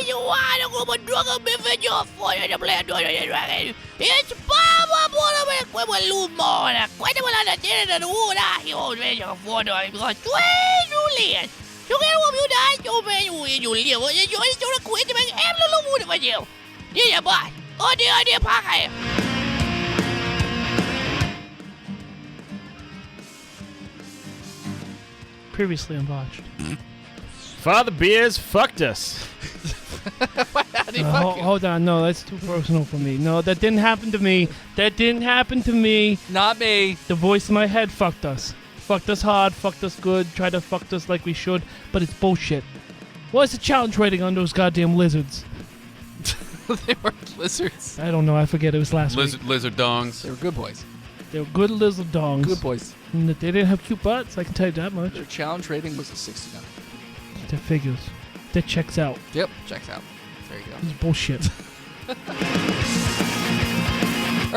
Joanna como droga me falló fuera de pleno de dragon. It's Baba Bola como lumona. Quando ela na terra da ura, eu vejo fora e gosto Juliet. Eu quero humildade, eu vejo Juliet. Eu estou na coisa, mas é no mundo, mas eu. E a boy, onde paga? Previously on Botched. Father Beers fucked us. Hold on, no, that's too personal for me. No, that didn't happen to me. That didn't happen to me. Not me. The voice in my head fucked us. Fucked us hard, fucked us good, tried to fuck us like we should, but it's bullshit. What's the challenge rating on those goddamn lizards? They were lizards. I don't know, I forget, it was last week. Lizard dongs. They were good boys. They were good lizard dongs. Good boys. And they didn't have cute butts, I can tell you that much. Their challenge rating was a 69. That figures. That checks out. Yep, checks out. There you go. It's bullshit. All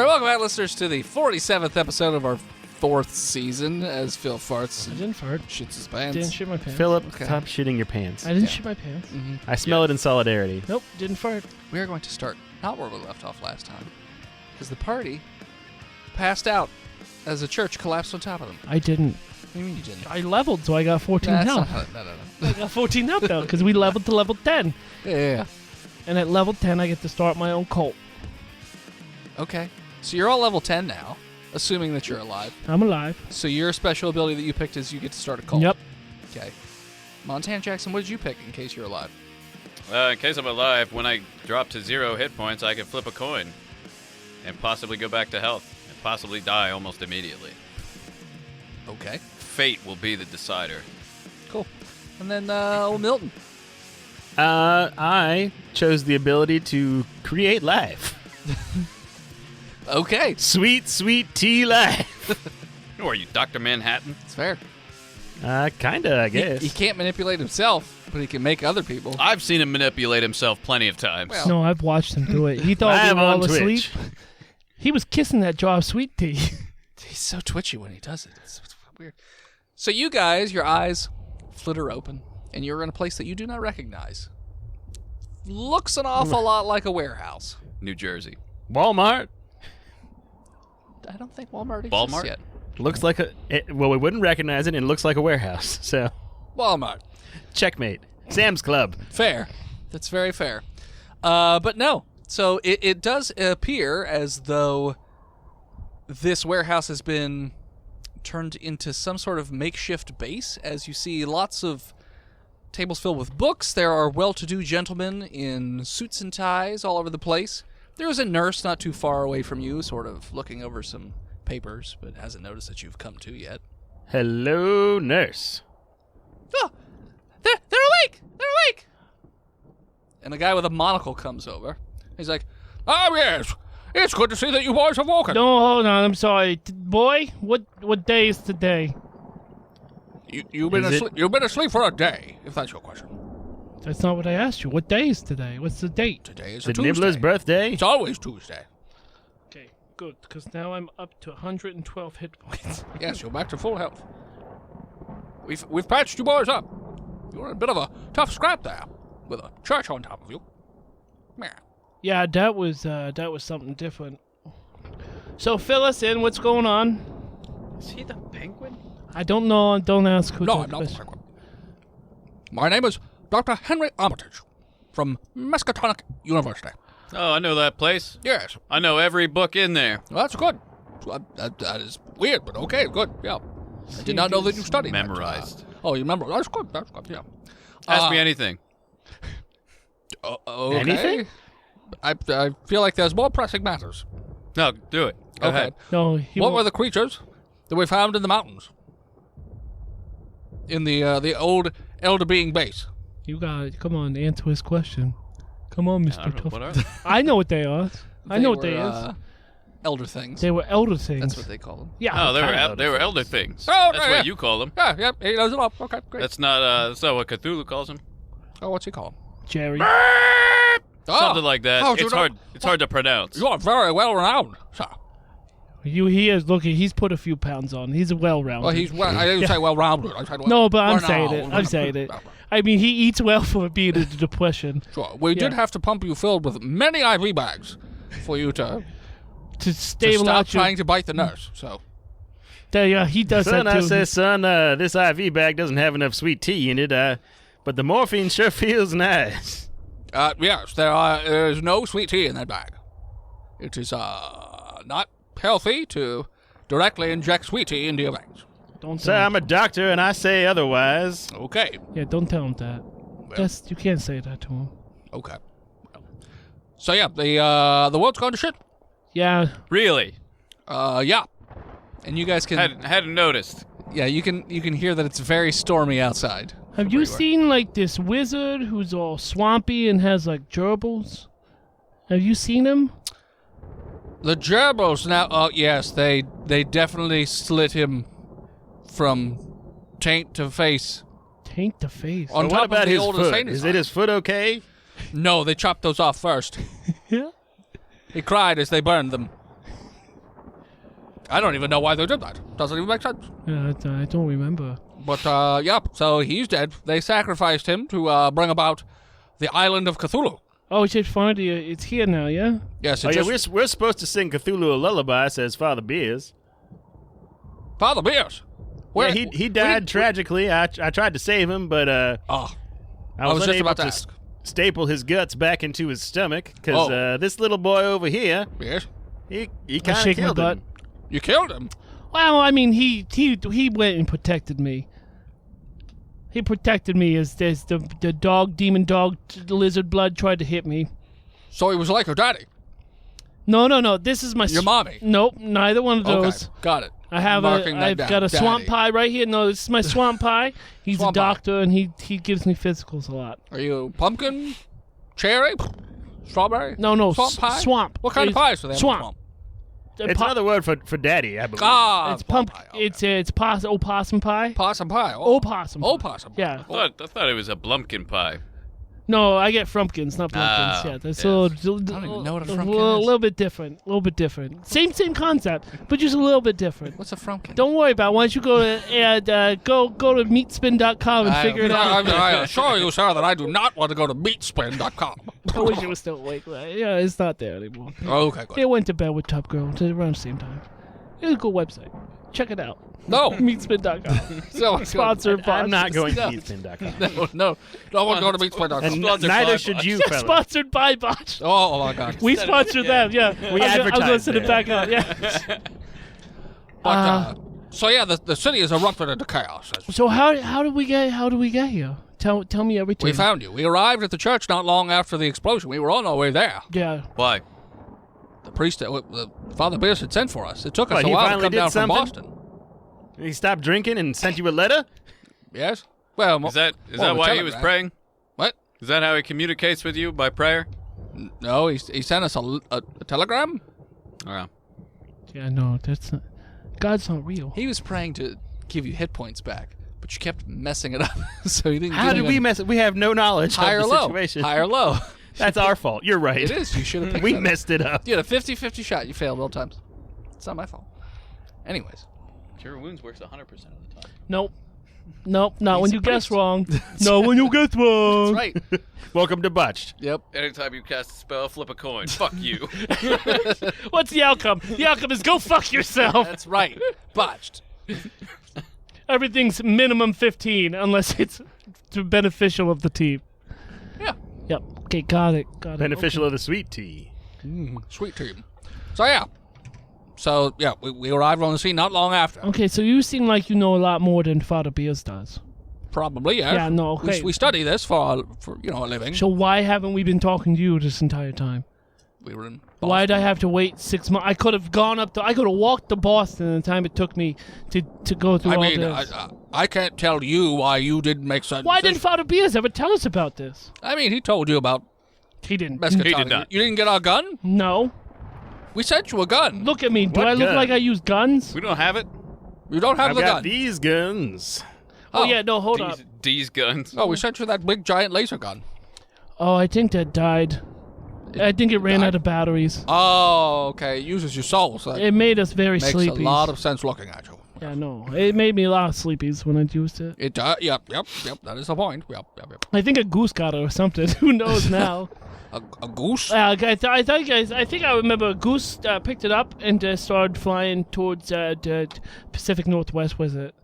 right, welcome back, listeners, to the 47th episode of our 4th season as Phil farts I and didn't fart. shits his pants. Didn't shit my pants. Philip, Okay. stop shitting your pants. I didn't shit my pants. Mm-hmm. I smell it in solidarity. Nope, didn't fart. We are going to start not where we left off last time, because the party passed out as the church collapsed on top of them. I didn't. What do you mean you didn't? I leveled, so I got 14 Nah, that's health. not how- No. I got 14 health though, because we leveled to level 10. Yeah. And at level 10, I get to start my own cult. Okay. So you're all level 10 now, assuming that you're alive. I'm alive. So your special ability that you picked is you get to start a cult. Yep. Okay. Montana Jackson, what did you pick in case you're alive? In case I'm alive, when I drop to 0 hit points, I can flip a coin and possibly go back to health and possibly die almost immediately. Okay. Fate will be the decider. Cool. And then old Milton. I chose the ability to create life. Okay. Sweet, sweet tea life. Who are you, Dr. Manhattan? It's fair. Kinda, I guess. He can't manipulate himself, but he can make other people. I've seen him manipulate himself plenty of times. Well- No, I've watched him do it. He thought we Live were all on asleep. Twitch. He was kissing that jar of sweet tea. He's so twitchy when he does it. It's weird. So you guys, your eyes flitter open, and you're in a place that you do not recognize. Looks an awful lot like a warehouse. New Jersey. Walmart. I don't think Walmart exists Walmart? yet. Looks like well, we wouldn't recognize it, and it looks like a warehouse. So, Walmart. checkmate. Sam's Club. Fair. That's very fair. But no. So it does appear as though this warehouse has been turned into some sort of makeshift base, as you see lots of tables filled with books. There are well-to-do gentlemen in suits and ties all over the place. There is a nurse not too far away from you, sort of looking over some papers, but hasn't noticed that you've come to yet. Hello, nurse. Oh, they're awake! They're awake! And the guy with a monocle comes over. He's like, "Oh, yes. It's good to see that you boys have woken." No, hold on. I'm sorry. Boy, what day is today? You've been Is it- asleep. You've been asleep for a day, if that's your question. That's not what I asked you. What day is today? What's the date? Today is The a Tuesday. Nibbler's birthday. It's always Tuesday. Okay, good, because now I'm up to 112 hit points. Yes, you're back to full health. We've patched you boys up. You were in a bit of a tough scrap there, with a church on top of you. Yeah. Yeah, that was something different. So fill us in. What's going on? Is he the penguin? I don't know. Don't ask who. No, that I'm not the question- penguin. My name is Dr. Henry Armitage, from Miskatonic University. Oh, I know that place. Yes. I know every book in there. Well, that's good. That is weird, but okay, good. Yeah. I did not know that you studied that. Memorized. Oh, you remember? That's good. That's good. Yeah. Ask me anything. Okay. Anything? I feel like there's more pressing matters. No, do it. Go ahead. No, What were the creatures that we found in the mountains? In the old Elder Being base. You got. Come on, answer his question. Come on, I Mr. don't know. Tough. What are they? I know what they are. I know what they were, is. Elder things. They were elder things. That's what they call them. Yeah. Oh, they kinda were elder things. Oh, That's yeah, what yeah. you call them. Yeah, he knows it all. Okay, great. That's not what Cthulhu calls them. Oh, what's he call them? Jerry. Something like that. How'd you It's know? hard. It's hard to pronounce. You are very well renowned, sir. He is looking. He's put a few pounds on. He's well-rounded. Well, I didn't say well-rounded. I said No, but I'm saying it. I'm saying it. I mean, he eats well for being in depression. Sure. We did have to pump you filled with many IV bags for you to stabilize stop trying to bite the nurse. So. Yeah, he does Son, that too. I said, son, this IV bag doesn't have enough sweet tea in it, but the morphine sure feels nice. Yes, there is no sweet tea in that bag. It is not healthy to directly inject sweet tea into your veins. Don't Sir, tell him. I'm a doctor, and I say otherwise. Okay. Yeah, don't tell him that. You can't say that to him. Okay. So yeah, the world's gone to shit. Yeah. Really? Yeah. And you guys can Hadn't noticed. yeah, you can hear that it's very stormy outside. Have you seen like this wizard who's all swampy and has like gerbils? Have you seen him? The gerbils now. Oh yes, they definitely slit him from taint to face. Taint the face. On But top what about of the his old foot? insane Is it his foot okay? No, they chopped those off first. Yeah. He cried as they burned them. I don't even know why they did that. Doesn't even make sense. Yeah, I don't remember. But yep. So he's dead. They sacrificed him to bring about the island of Cthulhu. Oh, it's just funny. It's here now, yeah? Yes. Oh, It yeah, just, we're supposed to sing Cthulhu a lullaby, says Father Beers. Father Beers. Where Yeah, he died tragically. I tried to save him, but Oh, I was was just unable about to to ask. staple his guts back into his stomach because Oh. this little boy over here, yes. he I kind of shake my killed butt. him. You killed him. Well, I mean, he went and protected me. He protected me as the demon dog, lizard blood tried to hit me. So he was like your daddy. No. This is my Your mommy. Nope, neither one of those. Okay, got it. I have Marking that I've down. got a swamp Daddy. pie right here. No, this is my swamp pie. He's Swamp a pie. doctor, and he gives me physicals a lot. Are you pumpkin, cherry, strawberry? No, Swamp pie. swamp. What kind of It's pies do they have? swamp. It's another word for daddy, I believe. Ah, It's swamp pump. pie, okay. It's opossum pie. possum pie. Opossum. Opossum. pie. Yeah. I thought it was a blumpkin pie. No, I get frumpkins, not pumpkins. Yeah, that's a little. I don't even know what a a frumpkin little, is. little bit different. A little bit different. Same concept, but just a little bit different. What's a frumpkin? Don't worry about it. Why don't you go to go to meatspin.com and figure it out. I assure you, sir, that I do not want to go to meatspin.com. I wish it was still awake. Yeah, it's not there anymore. Okay, good. They went to bed with Top Girl around the same time. It's a good website. Check it out. No. Meatspin.com. So Sponsored by. I'm not going to No. eatspin.com. No, I want to go to meatspin.com. And Sponsored neither by should Botched. you, Yeah, fellas. sponsored by Botched. Oh my God. We sponsor them, yeah. We I'm gonna advertise send it there. back out, yeah. But, so yeah, the city has erupted into chaos. So how did we get here? Tell me everything. We found you. We arrived at the church not long after the explosion. We were on our way there. Yeah. Why? The priest, the Father Pierce had sent for us. It took us What, a he while to finally come did down something? from Boston. He stopped drinking and sent you a letter? Yes. Well, Is that well, why the he was telegram. praying? What? Is that how he communicates with you, by prayer? No, he sent us a telegram. Oh. Yeah, no, that's not. God's not real. He was praying to give you hit points back, but you kept messing it up, so you didn't. How get did we mess it? We have no knowledge high or of the low? situation. High or low? That's our fault. You're right. It is. You should have. We messed it up. You had a 50-50 shot. You failed both times. It's not my fault. Anyways, Cure wounds works 100% of the time. Nope. Not He's when a you guess priest. wrong. No, when you guess wrong. that's right. Welcome to Botched. Yep. Anytime you cast a spell, flip a coin. Fuck you. What's the outcome? The outcome is go fuck yourself. That's right. Botched. Everything's minimum 15 unless it's beneficial of the team. Yeah. Yep. Okay, got it. Beneficial of the sweet tea. Sweet team. So yeah. We arrived on the scene not long after. Okay, so you seem like you know a lot more than Father Beers does. Probably, yeah. Yeah, no, okay. We study this for a living. So why haven't we been talking to you this entire time? We were in. Why did I Boston. have to wait 6 months? I could have gone up to. I could have walked to Boston in the time it took me to go through I all mean, this. I can't tell you why you didn't make such. Why didn't Father Beers ever tell us about this? I mean, he told you about He didn't. Miskatonic. He did not. You didn't get our gun? No. We sent you a gun. Look at me. Do What I look gun? like I use guns? We don't have it. You don't have I've the got gun. these guns. Oh, yeah, no, hold up. D's guns. Oh, we sent you that big giant laser gun. Oh, I think that died. I think it ran out of batteries. Oh, okay. It uses your soul, so It made us very makes sleepy. a lot of sense looking at you. Yeah, no. It made me a lot of sleepies when I used it. It does. Yep. That is the point. Yep. I think a goose got it or something. Who knows now? A goose? I think I remember a goose picked it up and started flying towards the Pacific Northwest. Was it?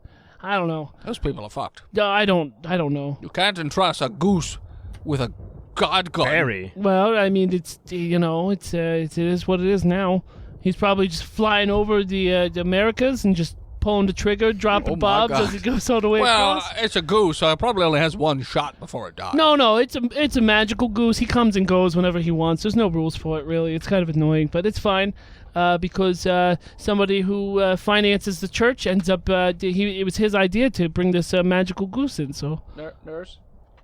I don't know. Those people are fucked. I don't know. You can't entrust a goose with a god gun. Barry. Well, I mean, it is what it is now. He's probably just flying over the Americas and just pulling the trigger, dropping Oh my bobs God. as he goes all the way Well, across. it's a goose, so it probably only has one shot before it dies. No, it's a magical goose. He comes and goes whenever he wants. There's no rules for it, really. It's kind of annoying, but it's fine because somebody who finances the church ends up. It was his idea to bring this magical goose in. So Nurse,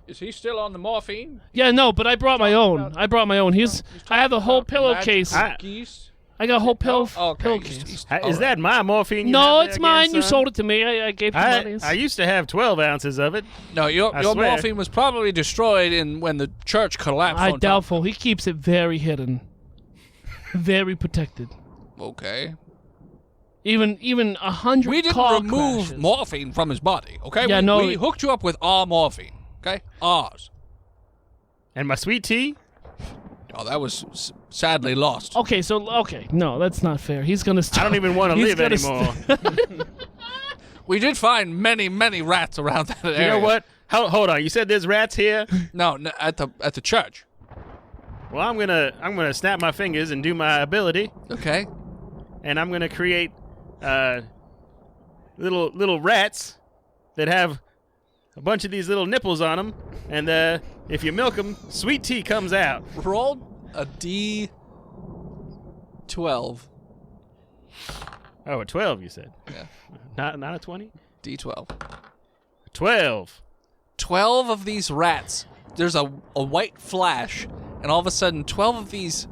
is he still on the morphine? yeah, no, but I brought my own. I have a whole pillowcase. Geese? I got a whole Okay. pillowcase. Is that my morphine? You No, have it's there mine. again, You son? sold it to me. I gave you money. I used to have 12 ounces of it. No, your I swear. morphine was probably destroyed when the church collapsed. I on top. doubtful. He keeps it very hidden, very protected. Okay. Even 100. We didn't car remove crashes. morphine from his body, okay? Yeah, we hooked you up with our morphine, okay? Ours. And my sweet tea? Oh, that was sadly lost. Okay, no, that's not fair. He's gonna. I don't even want to He's live gonna anymore. We did find many, many rats around that area. You know what? Hold on. You said there's rats here? No, at the church. Well, I'm gonna snap my fingers and do my ability, Okay. and I'm gonna create little rats that have a bunch of these little nipples on them, and if you milk them, sweet tea comes out. Roll a D12. Oh, a 12, you said. Yeah. Not a 20? D12. 12. 12 of these rats. There's a white flash, and all of a sudden 12 of these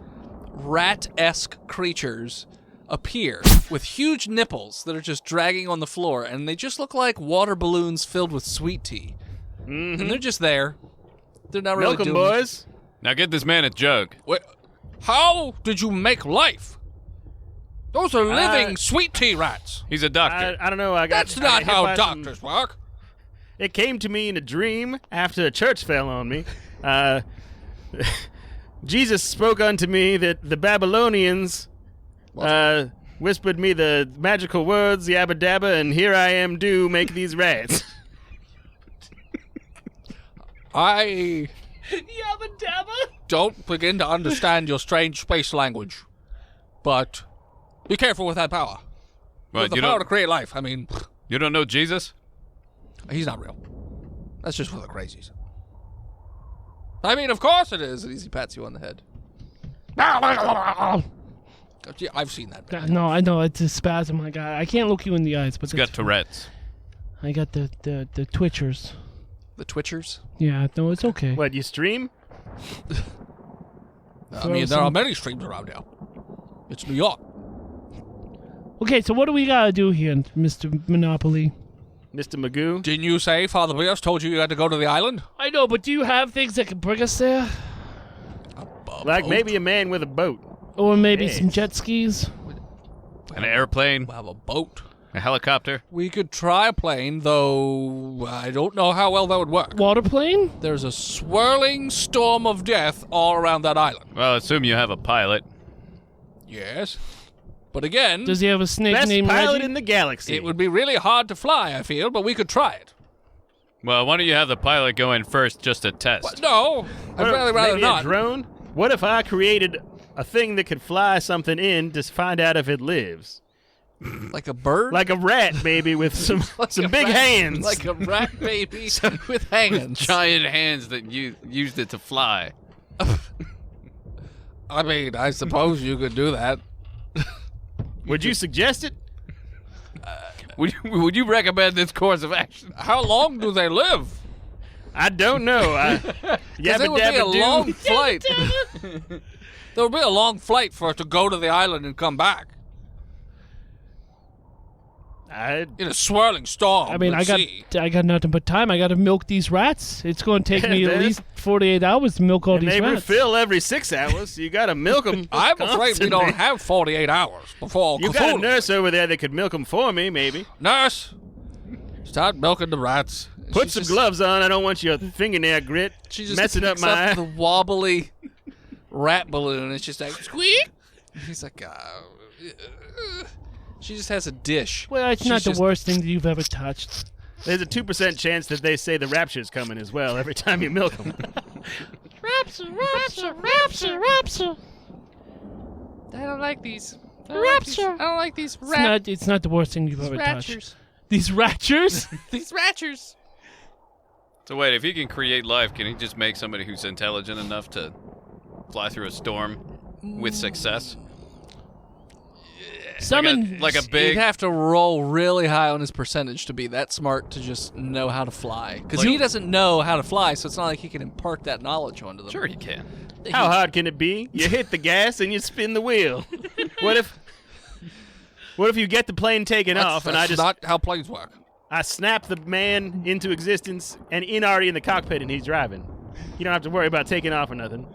rat-esque creatures appear with huge nipples that are just dragging on the floor, and they just look like water balloons filled with sweet tea. Mm-hmm. And they're just there. They're not really Milk 'em, doing boys. Now get this man a jug. Wait, how did you make life? Those are living sweet tea rats. He's a doctor. I don't know. That's not how doctors work. It came to me in a dream after a church fell on me. Jesus spoke unto me that the Babylonians whispered me the magical words, yabba dabba, and here I am do make these rats. I Yabba dabba. don't begin to understand your strange space language, but be careful with that power. What, with the you power don't- to create life. I mean, You don't know Jesus? he's not real. That's just for the crazies. I mean, of course it is. And he pats you on the head. Yeah, I've seen that. God, no, I know it's a spasm. I got. I can't look you in the eyes, but He's got Tourette's. I got the twitchers. The Twitchers. Yeah, no, it's okay. What, you stream? I mean, there are many streams around here. It's New York. Okay, so what do we gotta do here, Mr. Monopoly? Mr. Magoo? Didn't you say Father Beers told you had to go to the island? I know, but do you have things that can bring us there? Like maybe a man with a boat. Or maybe Hey. some jet skis? An airplane. We have a boat. A helicopter. We could try a plane, though I don't know how well that would work. Water plane? There's a swirling storm of death all around that island. Well, assume you have a pilot. Yes. But again, Does he have a snake Best named pilot Reggie? in the galaxy. it would be really hard to fly, I feel, but we could try it. Well, why don't you have the pilot go in first just to test? But no, I'd Or really rather maybe not. a drone? What if I created a thing that could fly something in to find out if it lives? Like a bird? Like a rat, baby, with some a big rat- hands. Like a rat baby with hands. Giant hands that you used it to fly. I mean, I suppose you could do that. Would you suggest it? Would you recommend this course of action? How long do they live? I don't know. Because it would be a long flight. There would be a long flight for it to go to the island and come back. In a swirling storm. I mean, I got nothing but time. I got to milk these rats. It's going to take me at least 48 hours to milk all And these they rats. refill every 6 hours, so you got to milk them. I'm afraid we don't have 48 hours before You got a nurse over there that could milk them for me, maybe. Nurse, start milking the rats. Put some gloves on. I don't want your fingernail grit She just messing up picks my... the wobbly rat balloon. It's just like, squeak. He's like, she just has a dish. Well, it's She's not the just- worst thing that you've ever touched. There's a 2% chance that they say the rapture's coming as well every time you milk them. Rapture. I don't like these. Rapture. I don't like these It's not the worst thing you've ever touched. raptures. These ratchers? These raptures. So wait, if he can create life, can he just make somebody who's intelligent enough to fly through a storm with success? Summon. Like a You'd big... have to roll really high on his percentage to be that smart to just know how to fly. Because he doesn't know how to fly, so it's not like he can impart that knowledge onto them. Sure he can. How hard can it be? You hit the gas and you spin the wheel. What if you get the plane taken off and That's not how planes work. I snap the man into existence and already in the cockpit and he's driving. You don't have to worry about taking off or nothing.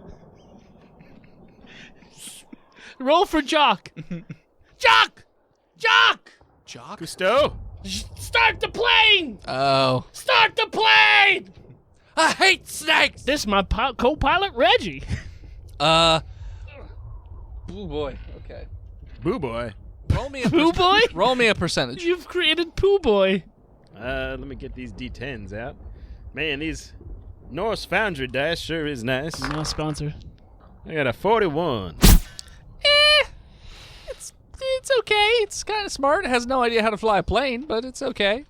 Roll for Jock. Jock! Jock? Cousteau? Start the plane! Oh. Start the plane! I hate snakes! This is my co-pilot, Reggie. Oh boy. Okay. Boo boy. Roll me a Pooh Boy? Roll me a percentage. You've created Pooh Boy. Let me get these D10s out. Man, these Norse Foundry dice sure is nice. No sponsor. I got a 41. It's okay. It's kind of smart. It has no idea how to fly a plane, but it's okay.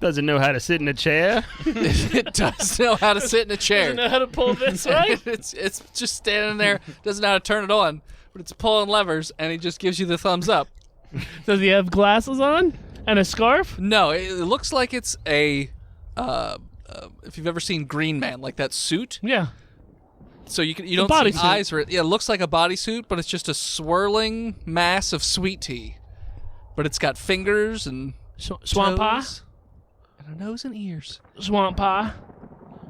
Doesn't know how to sit in a chair. It does know how to sit in a chair. Doesn't know how to pull this, right? it's just standing there, doesn't know how to turn it on, but it's pulling levers, and he just gives you the thumbs up. Does he have glasses on? And a scarf? No, it looks like it's a, if you've ever seen Green Man, like that suit. Yeah. So you don't see bodysuit. eyes, or it looks like a bodysuit, but it's just a swirling mass of sweet tea. But it's got fingers and Swamp pie? toes and a nose and ears. Swamp pie?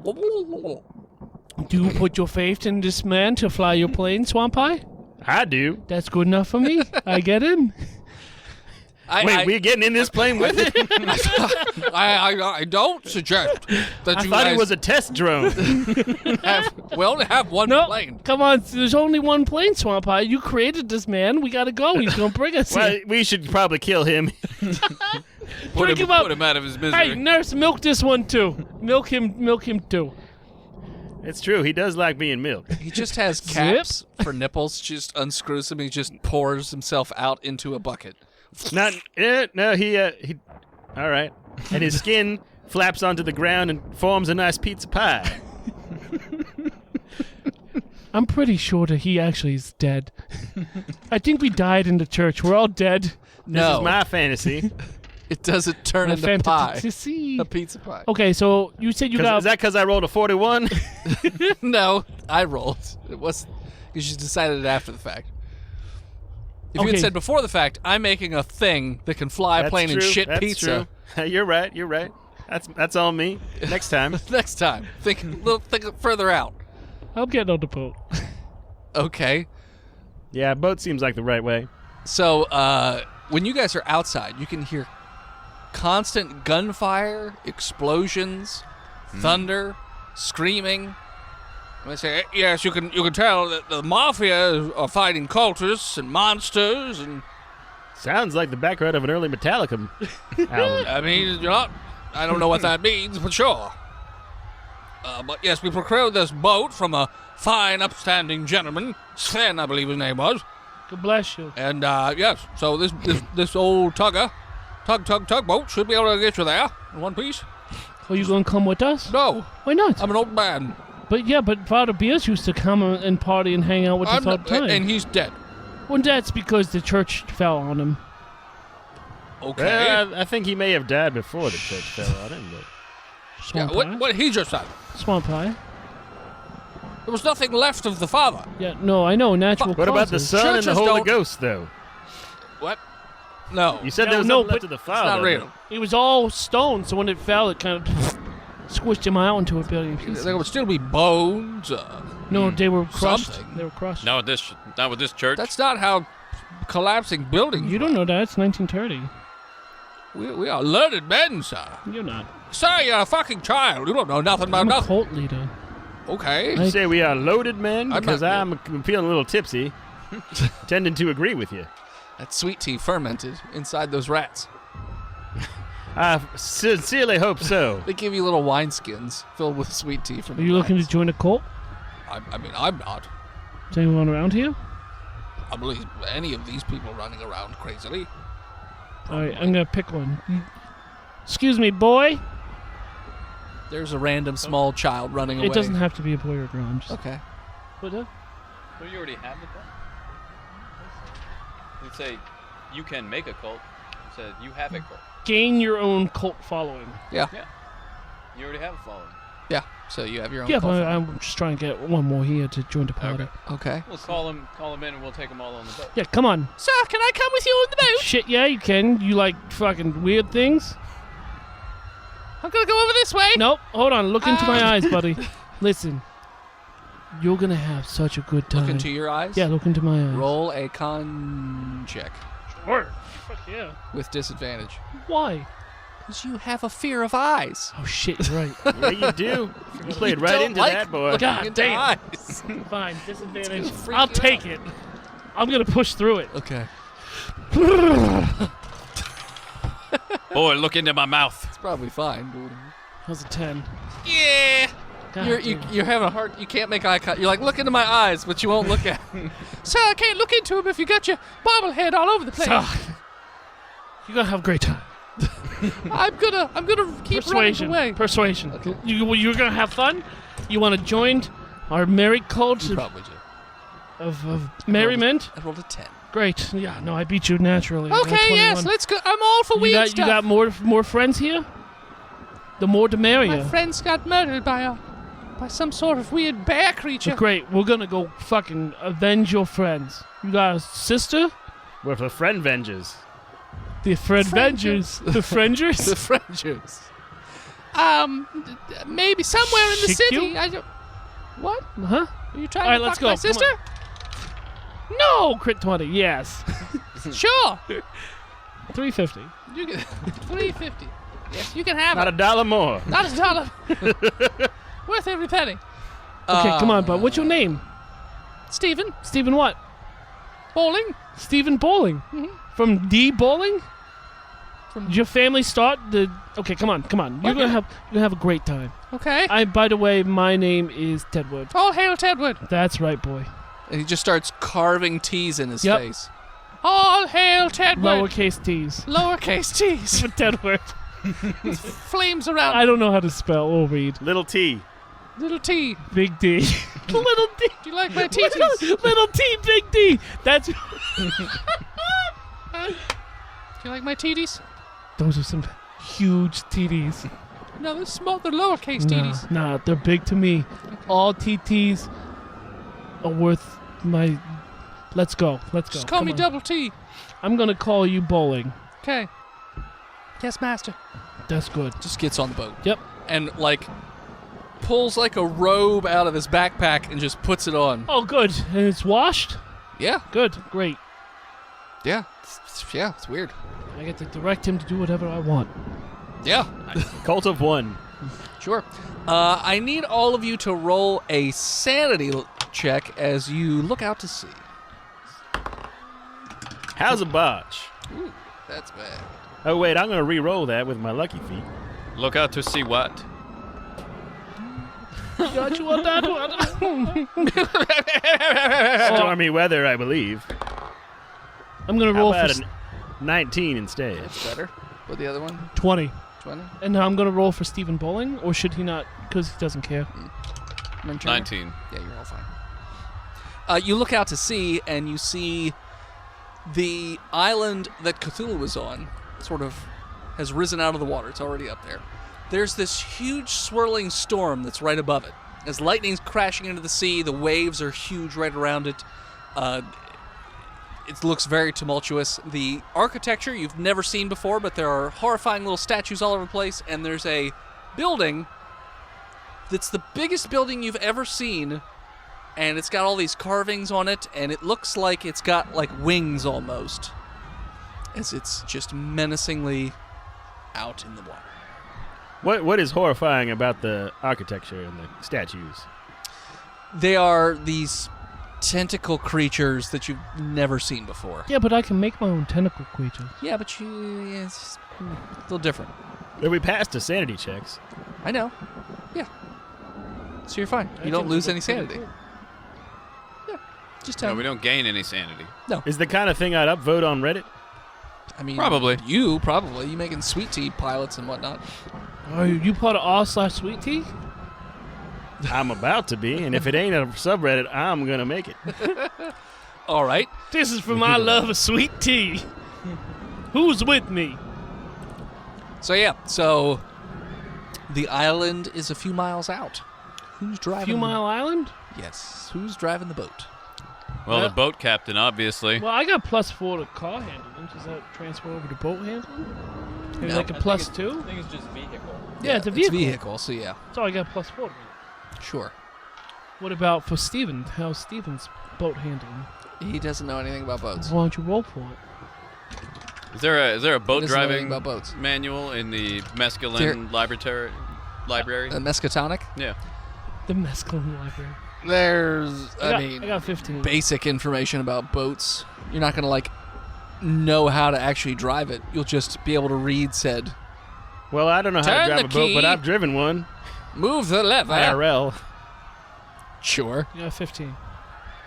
Do you put your faith in this man to fly your plane, Swamp pie? I do. That's good enough for me. I get in. Wait, we're getting in this plane with it? I don't suggest that I you thought guys it was a test drone. we only have one No, plane. come on. There's only one plane, Swamp pie. You created this man. We gotta go. He's gonna bring us Well, here. we should probably kill him. Bring him up. Put him out of his misery. Hey, nurse, milk this one too. Milk him too. It's true. He does like being milked. He just has caps for nipples. Just unscrews them. He just pours himself out into a bucket. No, he. All right. And his skin flaps onto the ground and forms a nice pizza pie. I'm pretty sure that he actually is dead. I think we died in the church. We're all dead. This No, is my fantasy. it doesn't turn My into pie. fantasy. A pizza pie. Okay, so you said you got. Is that because I rolled a 41? No, I rolled. It was because you decided it after the fact. If you had Okay. said before the fact, I'm making a thing that can fly a That's plane and true. shit That's pizza. True. You're right. That's on me. Next time. Next time, think further out. I'm getting on the boat. Okay. Yeah, boat seems like the right way. So when you guys are outside, you can hear constant gunfire, explosions, thunder, screaming. And they say, yes, you can tell that the mafia are fighting cultists and monsters, and Sounds like the background of an early Metallica album. I mean, I don't know what that means, but sure. But yes, we procured this boat from a fine, upstanding gentleman, Sven, I believe his name was. God bless you. And yes, so this old tugboat should be able to get you there in one piece. Are you gonna come with us? No, Why not? I'm an old man. But Father Beers used to come and party and hang out with us all the time. And he's dead. Well, that's because the church fell on him. Okay. Well, I think he may have died before the church fell on him. But Yeah, Swamp pie. what he just said. Swamp pie. There was nothing left of the father. Yeah, no, I know natural what about the causes. Son and the Churches Holy don't- Ghost, though? What? No. You said No, there was no, nothing left but of the It's file. not though. real. It was all stone, so when it fell, it kind of squished him out into a billion pieces. There would still be bones. No, they were crushed. Something. They were crushed. Not with this church. That's not how collapsing buildings You don't know that. It's 1930. We are learned men, sir. You're not. Sir, you're a fucking child. You don't know nothing about I'm a nothing. cult leader. Okay. You say we are loaded men? I'm Because not- I'm feeling a little tipsy. Tending to agree with you. That sweet tea fermented inside those rats. I sincerely hope so. They give you little wineskins filled with sweet tea from Are you looking to join a cult? I mean, I'm not. Is anyone around here? I believe any of these people running around crazily. All right, I'm gonna pick one. Excuse me, boy. There's a random small child running away. It doesn't have to be a boy or a girl. I'm just. Okay. What? Well, you already have the cult. You say you can make a cult. You said you have a cult. Gain your own cult following. Yeah. Yeah. You already have a following. Yeah. So you have your own. Yeah, cult but following. I'm just trying to get one more here to join the party. Okay. We'll call him in, and we'll take them all on the boat. Yeah, come on. Sir, can I come with you on the boat? Shit, yeah, you can. You like fucking weird things? I'm gonna go over this way. Nope. Hold on. Look into my eyes, buddy. Listen. You're gonna have such a good time. Look into your eyes. Yeah, look into my eyes. Roll a con check Sure. Fuck yeah. with disadvantage. Why? Because you have a fear of eyes. Oh shit, you're right. Yeah, you do. You played You right don't into like that, boy. looking God into damn. eyes. Fine, disadvantage. gonna freak I'll you take out. it. I'm gonna push through it. Okay. Boy, look into my mouth. It's probably fine. How's a 10? Yeah. God You're having a hard. You can't make eye contact. You're like, look into my eyes, but you won't look at. Sir, I can't look into him if you got your bobblehead all over the place. So, you're gonna have a great time. I'm gonna keep Persuasion. running away. Persuasion. Okay. You're gonna have fun? You wanna join our merry cult You of, probably do. of merriment? I rolled a 10. Great. Yeah, no, I beat you naturally. I got Okay, yes, 21. let's go. I'm all for weird You stuff. got more friends here? The more the My merrier. friends got murdered by some sort of weird bear creature. Great. We're gonna go fucking avenge your friends. You got a sister? We're the friend venges. The Friendvengers. The Frengers? The Frangers. Maybe somewhere in the Shik city. you? I don't. What? Huh? Are you trying All right, to let's fuck go. my Come sister? No! Crit 20, yes. Sure. 350. You get 350. Yes, you can have Not it. $1 more. Not $1. Worth every penny. Okay, come on, bud. What's your name? Stephen Stephen what? Bowling. Stephen Bowling. From D Bowling? From- Did your family start the... Okay, come on. You're Okay. gonna have a great time. Okay. By the way, my name is Tedwood. All hail Tedwood. That's right, boy. And he just starts carving T's in his Yep. face. All hail Tedwood. Lowercase t's. Lowercase T's. For Tedward. Flames around. I don't know how to spell or read. Little T. Little T. Big D. Little D. Do you like my titties? Little T, Big D. That's... Do you like my titties? Those are some huge TDs. No, they're small. They're lowercase titties. Nah, they're big to me. All TTs are worth my... Let's go. Just call Come me on. Double T. I'm gonna call you Bowling. Okay. Yes, master. That's good. Just gets on the boat. Yep. And, like, pulls, like, a robe out of his backpack and just puts it on. Oh, good. And it's washed? Yeah. Good. Great. Yeah. Yeah, it's weird. I get to direct him to do whatever I want. Yeah. Cult of one. Sure. I need all of you to roll a sanity check as you look out to sea. How's a botch? Ooh, that's bad. Oh, wait, I'm going to re-roll that with my lucky feet. Look out to see what? Got you on that one. Stormy weather, I believe. I'm gonna How roll for about a 19 instead? That's better. What the other one? 20. 20? And I'm gonna roll for Stephen Bowling, or should he not? Because he doesn't care. 19. Yeah, you're all fine. You look out to sea, and you see the island that Cthulhu was on sort of has risen out of the water. It's already up there. There's this huge swirling storm that's right above it. As lightning's crashing into the sea, the waves are huge right around it. It looks very tumultuous. The architecture you've never seen before, but there are horrifying little statues all over the place, and there's a building that's the biggest building you've ever seen, and it's got all these carvings on it, and it looks like it's got like wings almost, as it's just menacingly out in the water. What is horrifying about the architecture and the statues? They are these tentacle creatures that you've never seen before. Yeah, but I can make my own tentacle creatures. Yeah, but it's a little different. But we passed the sanity checks. I know. Yeah. So you're fine. You don't lose any sanity. Yeah. Just tell No, me. we don't gain any sanity. Is the kind of thing I'd upvote on Reddit. I mean, Probably. You making sweet tea pilots and whatnot. Are you part of r/sweet tea? I'm about to be, and if it ain't a subreddit, I'm gonna make it. All right. This is for my love of sweet tea. Who's with me? So yeah. So the island is a few miles out. Who's driving? Few Mile Island? Yes. Who's driving the boat? Well, Yeah. the boat captain, obviously. Well, I got +4 to car handling. Does that transfer over to boat handling? Maybe No. like a +2? I think it's just vehicle. Yeah, it's a vehicle. It's vehicle. So yeah. So I got +4. Sure. What about for Steven? How's Steven's boat handling? He doesn't know anything about boats. Why don't you roll for it? Is there a boat He doesn't know anything driving about boats. manual in the Mescaline There- library? Miskatonic? Yeah. The Mescaline Library. There's, I got 15. basic information about boats. You're not gonna know how to actually drive it. You'll just be able to read said, Well, I don't know how to Turn drive the a boat, but key. I've driven one. move the lever. IRL. Sure. You got 15.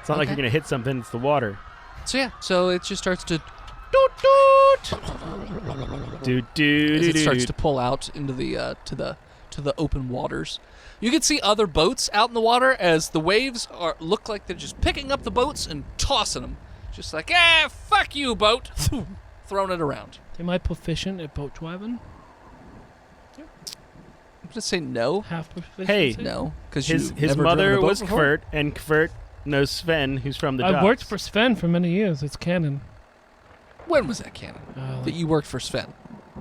It's not like Okay. you're gonna hit something. It's the water. So yeah. So it just starts to Do as it starts to pull out into the to the open waters. You can see other boats out in the water as the waves look like they're just picking up the boats and tossing them, just like fuck you boat, throwing it around. Am I proficient at boat driving? I'm gonna say no, Half proficiency? Hey, no, because His mother was Kvert, and Kvert knows Sven, who's from the I docks. worked for Sven for many years. It's canon. When was that canon? That you worked for Sven?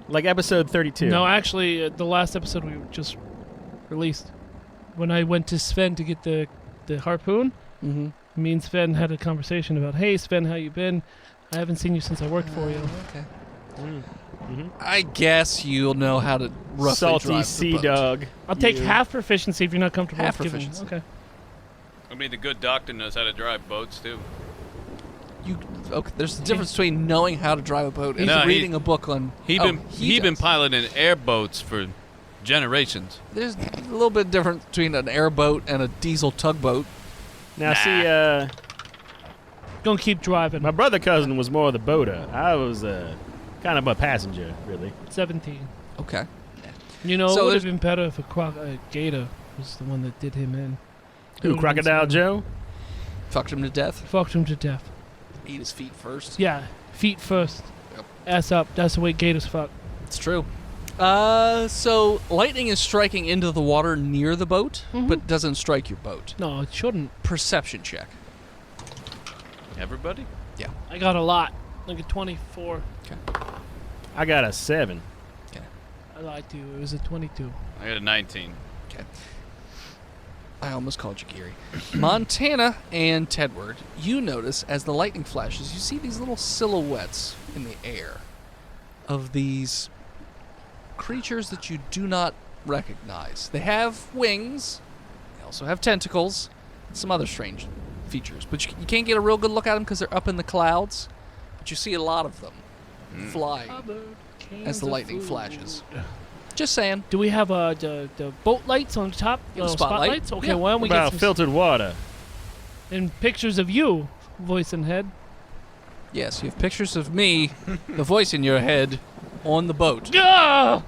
Like episode 32. No, actually, the last episode we just released. When I went to Sven to get the harpoon, Mm-hmm. me and Sven had a conversation about, hey, Sven, how you been? I haven't seen you since I worked for you. Okay. Mm-hmm. I guess you'll know how to roughly Salty drive sea the boat. dog. I'll take You. half proficiency if you're not comfortable Half with giving- proficiency. Okay. I mean, the good doctor knows how to drive boats, too. There's a difference between knowing how to drive a boat and No, reading a book on. He been piloting airboats for generations. There's a little bit different between an airboat and a diesel tugboat. Now, see, Gonna keep driving. my brother cousin was more the boater. I was kind of a passenger, really. 17. Okay. You know, So it would have there's- been better if Gator was the one that did him in. It Who, would've been Crocodile so- Joe? Fucked him to death. Fucked him to death. Eat his feet first. Yeah, feet first. Yep. Ass up. That's the way Gators fuck. It's true. So lightning is striking into the water near the boat, but doesn't strike your boat. No, it shouldn't. Perception check. Everybody? I got a lot. Like a 24. I got a 7. I lied to you. It was a 22. I got a 19. Okay. I almost called you Geary. Montana and Tedward, you notice as the lightning flashes, you see these little silhouettes in the air of these creatures that you do not recognize. They have wings. They also have tentacles. And some other strange features. But you can't get a real good look at them because they're up in the clouds. But you see a lot of them flying as the lightning flashes. Just saying. Do we have the boat lights on the top? You have a spotlight? Spotlights? Okay, Yeah. why don't we What get about some filtered water? and pictures of you, voice and head? Yes, you have pictures of me, the voice in your head, on the boat. Ah!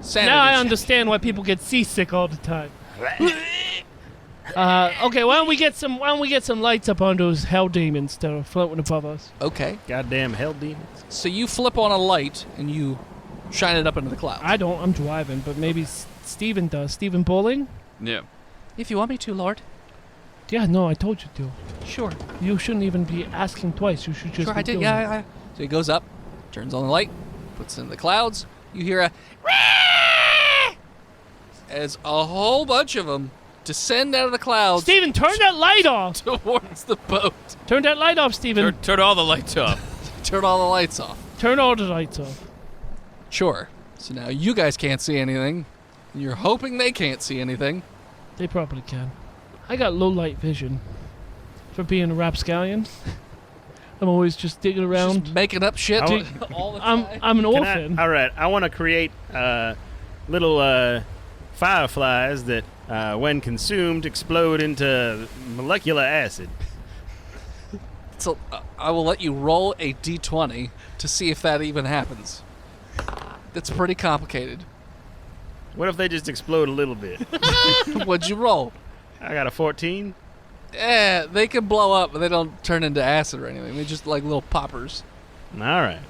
Sanity Now I check. understand why people get seasick all the time. Okay, why don't we get some lights up on those hell demons that are floating above us? Okay, Goddamn hell demons. so you flip on a light and you shine it up into the clouds. I don't. I'm driving, but maybe Steven does. Steven Bowling? Yeah. If you want me to, Lord. Yeah, no, I told you to. Sure. You shouldn't even be asking twice. You should just Sure, be I did. doing Yeah, it. yeah. So he goes up, turns on the light, puts it in the clouds. You hear a as a whole bunch of them descend out of the clouds Steven, turn that light off. towards the boat. Turn that light off, Steven. Turn all the lights off. Turn all the lights off. Turn all the lights off. Sure. So now you guys can't see anything. And you're hoping they can't see anything. They probably can. I got low light vision for being a rapscallion. I'm always just digging around. Just making up shit I all the time. I'm an Can orphan. all right, I want to create little fireflies that, when consumed, explode into molecular acid. So I will let you roll a d20 to see if that even happens. That's pretty complicated. What if they just explode a little bit? What'd you roll? I got a 14. They can blow up, but they don't turn into acid or anything. They're just like little poppers. All right.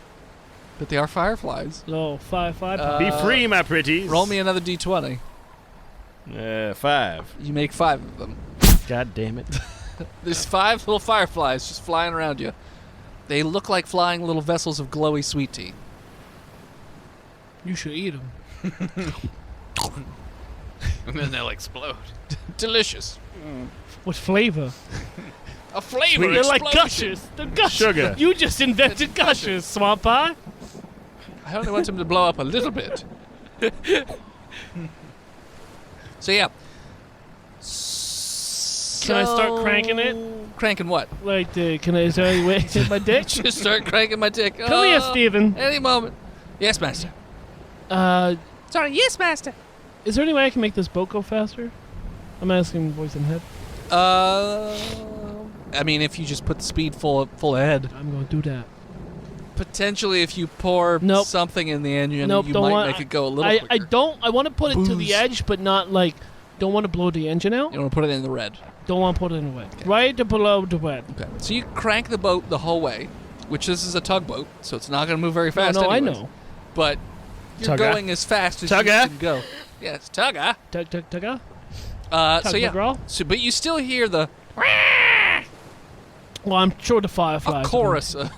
But they are fireflies. Low 5. Be free, my pretties. Roll me another d20. 5. You make 5 of them. God damn it. There's 5 little fireflies just flying around you. They look like flying little vessels of glowy sweet tea. You should eat them. And then they'll explode. Delicious. With flavor. A flavor They're like explosion. gushers. They're gushers. Sugar. You just invented gushers, Swamp Pie. I only want them to blow up a little bit. So yeah. Can I start cranking it? Cranking what? Like, can I, is there any way to hit my dick? Just start cranking my dick. Come here, Steven. Any moment. Yes, master. Sorry, yes, master. Is there any way I can make this boat go faster? I'm asking voice in head. I mean, if you just put the speed full ahead. I'm going to do that. Potentially, if you pour Nope. something in the engine, Nope, you don't might want, make it go a little I quicker. want to put it to Booze. the edge, but not like, don't want to blow the engine out. You want to put it in the red. Don't want to put it in the wet. Right below the wet. Okay. So you crank the boat the whole way, which this is a tugboat, so it's not going to move very fast. No, I anyways. know. But you're Tugger. going as fast as you Tugger. can go. Yes, tugger. Tugga. So yeah. McGraw? So, but you still hear the Well, I'm sure the fireflies. a chorus of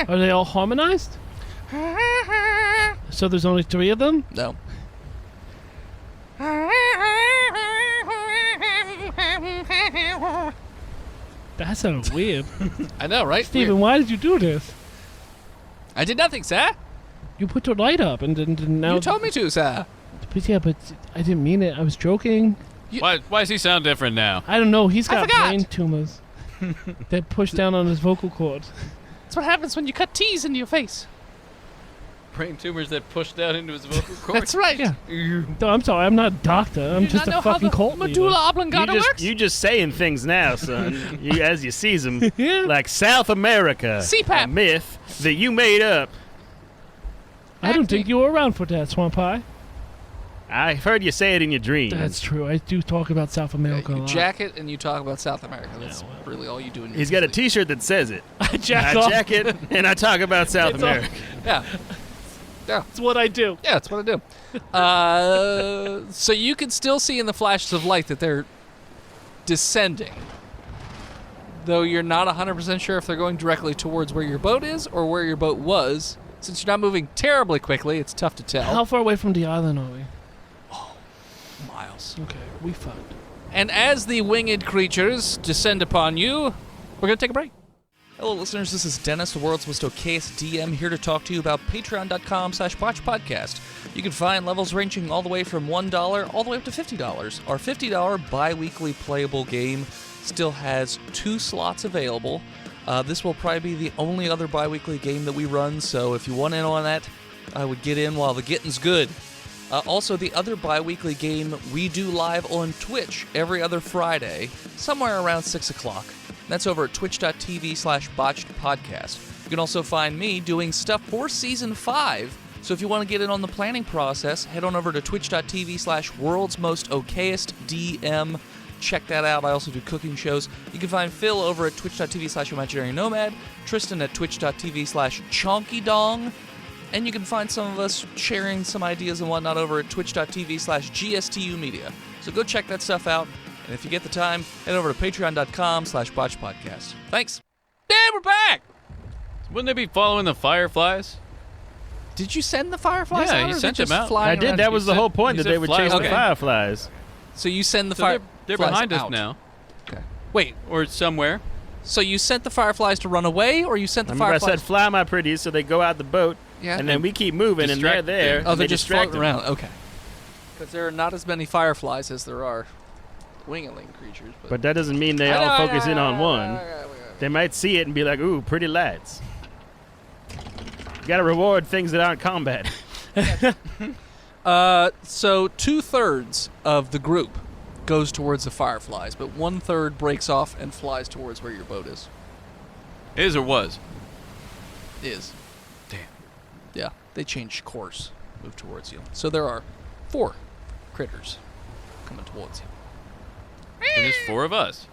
Are they all harmonized? So there's only 3 of them? no. That sounds weird. I know, right? Steven, Weird. why did you do this? I did nothing, sir. You put your light up and then now. You told me to, sir. But yeah, but I didn't mean it. I was joking. Why does he sound different now? I don't know. He's I got forgot. brain tumors that push down on his vocal cords. That's what happens when you cut T's into your face. Brain tumors that pushed down into his vocal cords. That's right. Yeah. No, I'm sorry. I'm not a doctor. I'm You just not a know how fucking the cult leader. medulla oblongata works? You just saying things now, son. You, as you sees them, Yeah. like South America, CPAP. a myth that you made up. I don't Acting. think you were around for that, Swamp Pie. I heard you say it in your dreams. That's true. I do talk about South America a You lot. jack it and you talk about South America. That's really all you do in your He's got a sleep. T-shirt that says it. I jack I off. jack it and I talk about South It's all- America. Yeah. Yeah. That's what I do. Yeah, that's what I do. So you can still see in the flashes of light that they're descending. Though you're not 100% sure if they're going directly towards where your boat is or where your boat was. Since you're not moving terribly quickly, it's tough to tell. How far away from the island are we? Miles. Okay, we fucked. And as the winged creatures descend upon you, we're going to take a break. Hello, listeners. This is Dennis, the world's most okayest DM, here to talk to you about patreon.com/botchpodcast. You can find levels ranging all the way from $1 all the way up to $50. Our $50 bi-weekly playable game still has 2 slots available. This will probably be the only other bi-weekly game that we run, so if you want in on that, I would get in while the getting's good. Also, the other bi-weekly game we do live on Twitch every other Friday, somewhere around 6 o'clock. That's over at twitch.tv/botchedpodcast. You can also find me doing stuff for Season 5. So if you want to get in on the planning process, head on over to twitch.tv/worldsmostokayestdm. Check that out. I also do cooking shows. You can find Phil over at twitch.tv/imaginary-nomad, Tristan at twitch.tv/chonkydong, and you can find some of us sharing some ideas and whatnot over at twitch.tv/gstumedia. So go check that stuff out. And if you get the time, head over to patreon.com/botchpodcast. Thanks. Yeah, we're back. Wouldn't they be following the fireflies? Did you send the fireflies Yeah, out? you or are sent they them just out. flying I did. around? That was the whole point, you that said they would fly- chase okay. the fireflies. So you send the So fire. they're flies behind us out. now, Okay. Wait. or somewhere. So you sent the fireflies to run away, or you sent the Remember I fireflies? said fly my pretties, so they go out the boat, Yeah. and then we keep moving, and they're Distract there. them. Oh, and they're they just distract floating them. around. Okay. Because there are not as many fireflies as there are wingling creatures. But that doesn't mean they all focus in on one. They might see it and be like, ooh, pretty lights. You gotta reward things that aren't combat. So 2/3 of the group goes towards the fireflies, but 1/3 breaks off and flies towards where your boat is. Is or was? Is. Damn. Yeah, they changed course, move towards you. So there are 4 critters coming towards you. And there's 4 of us.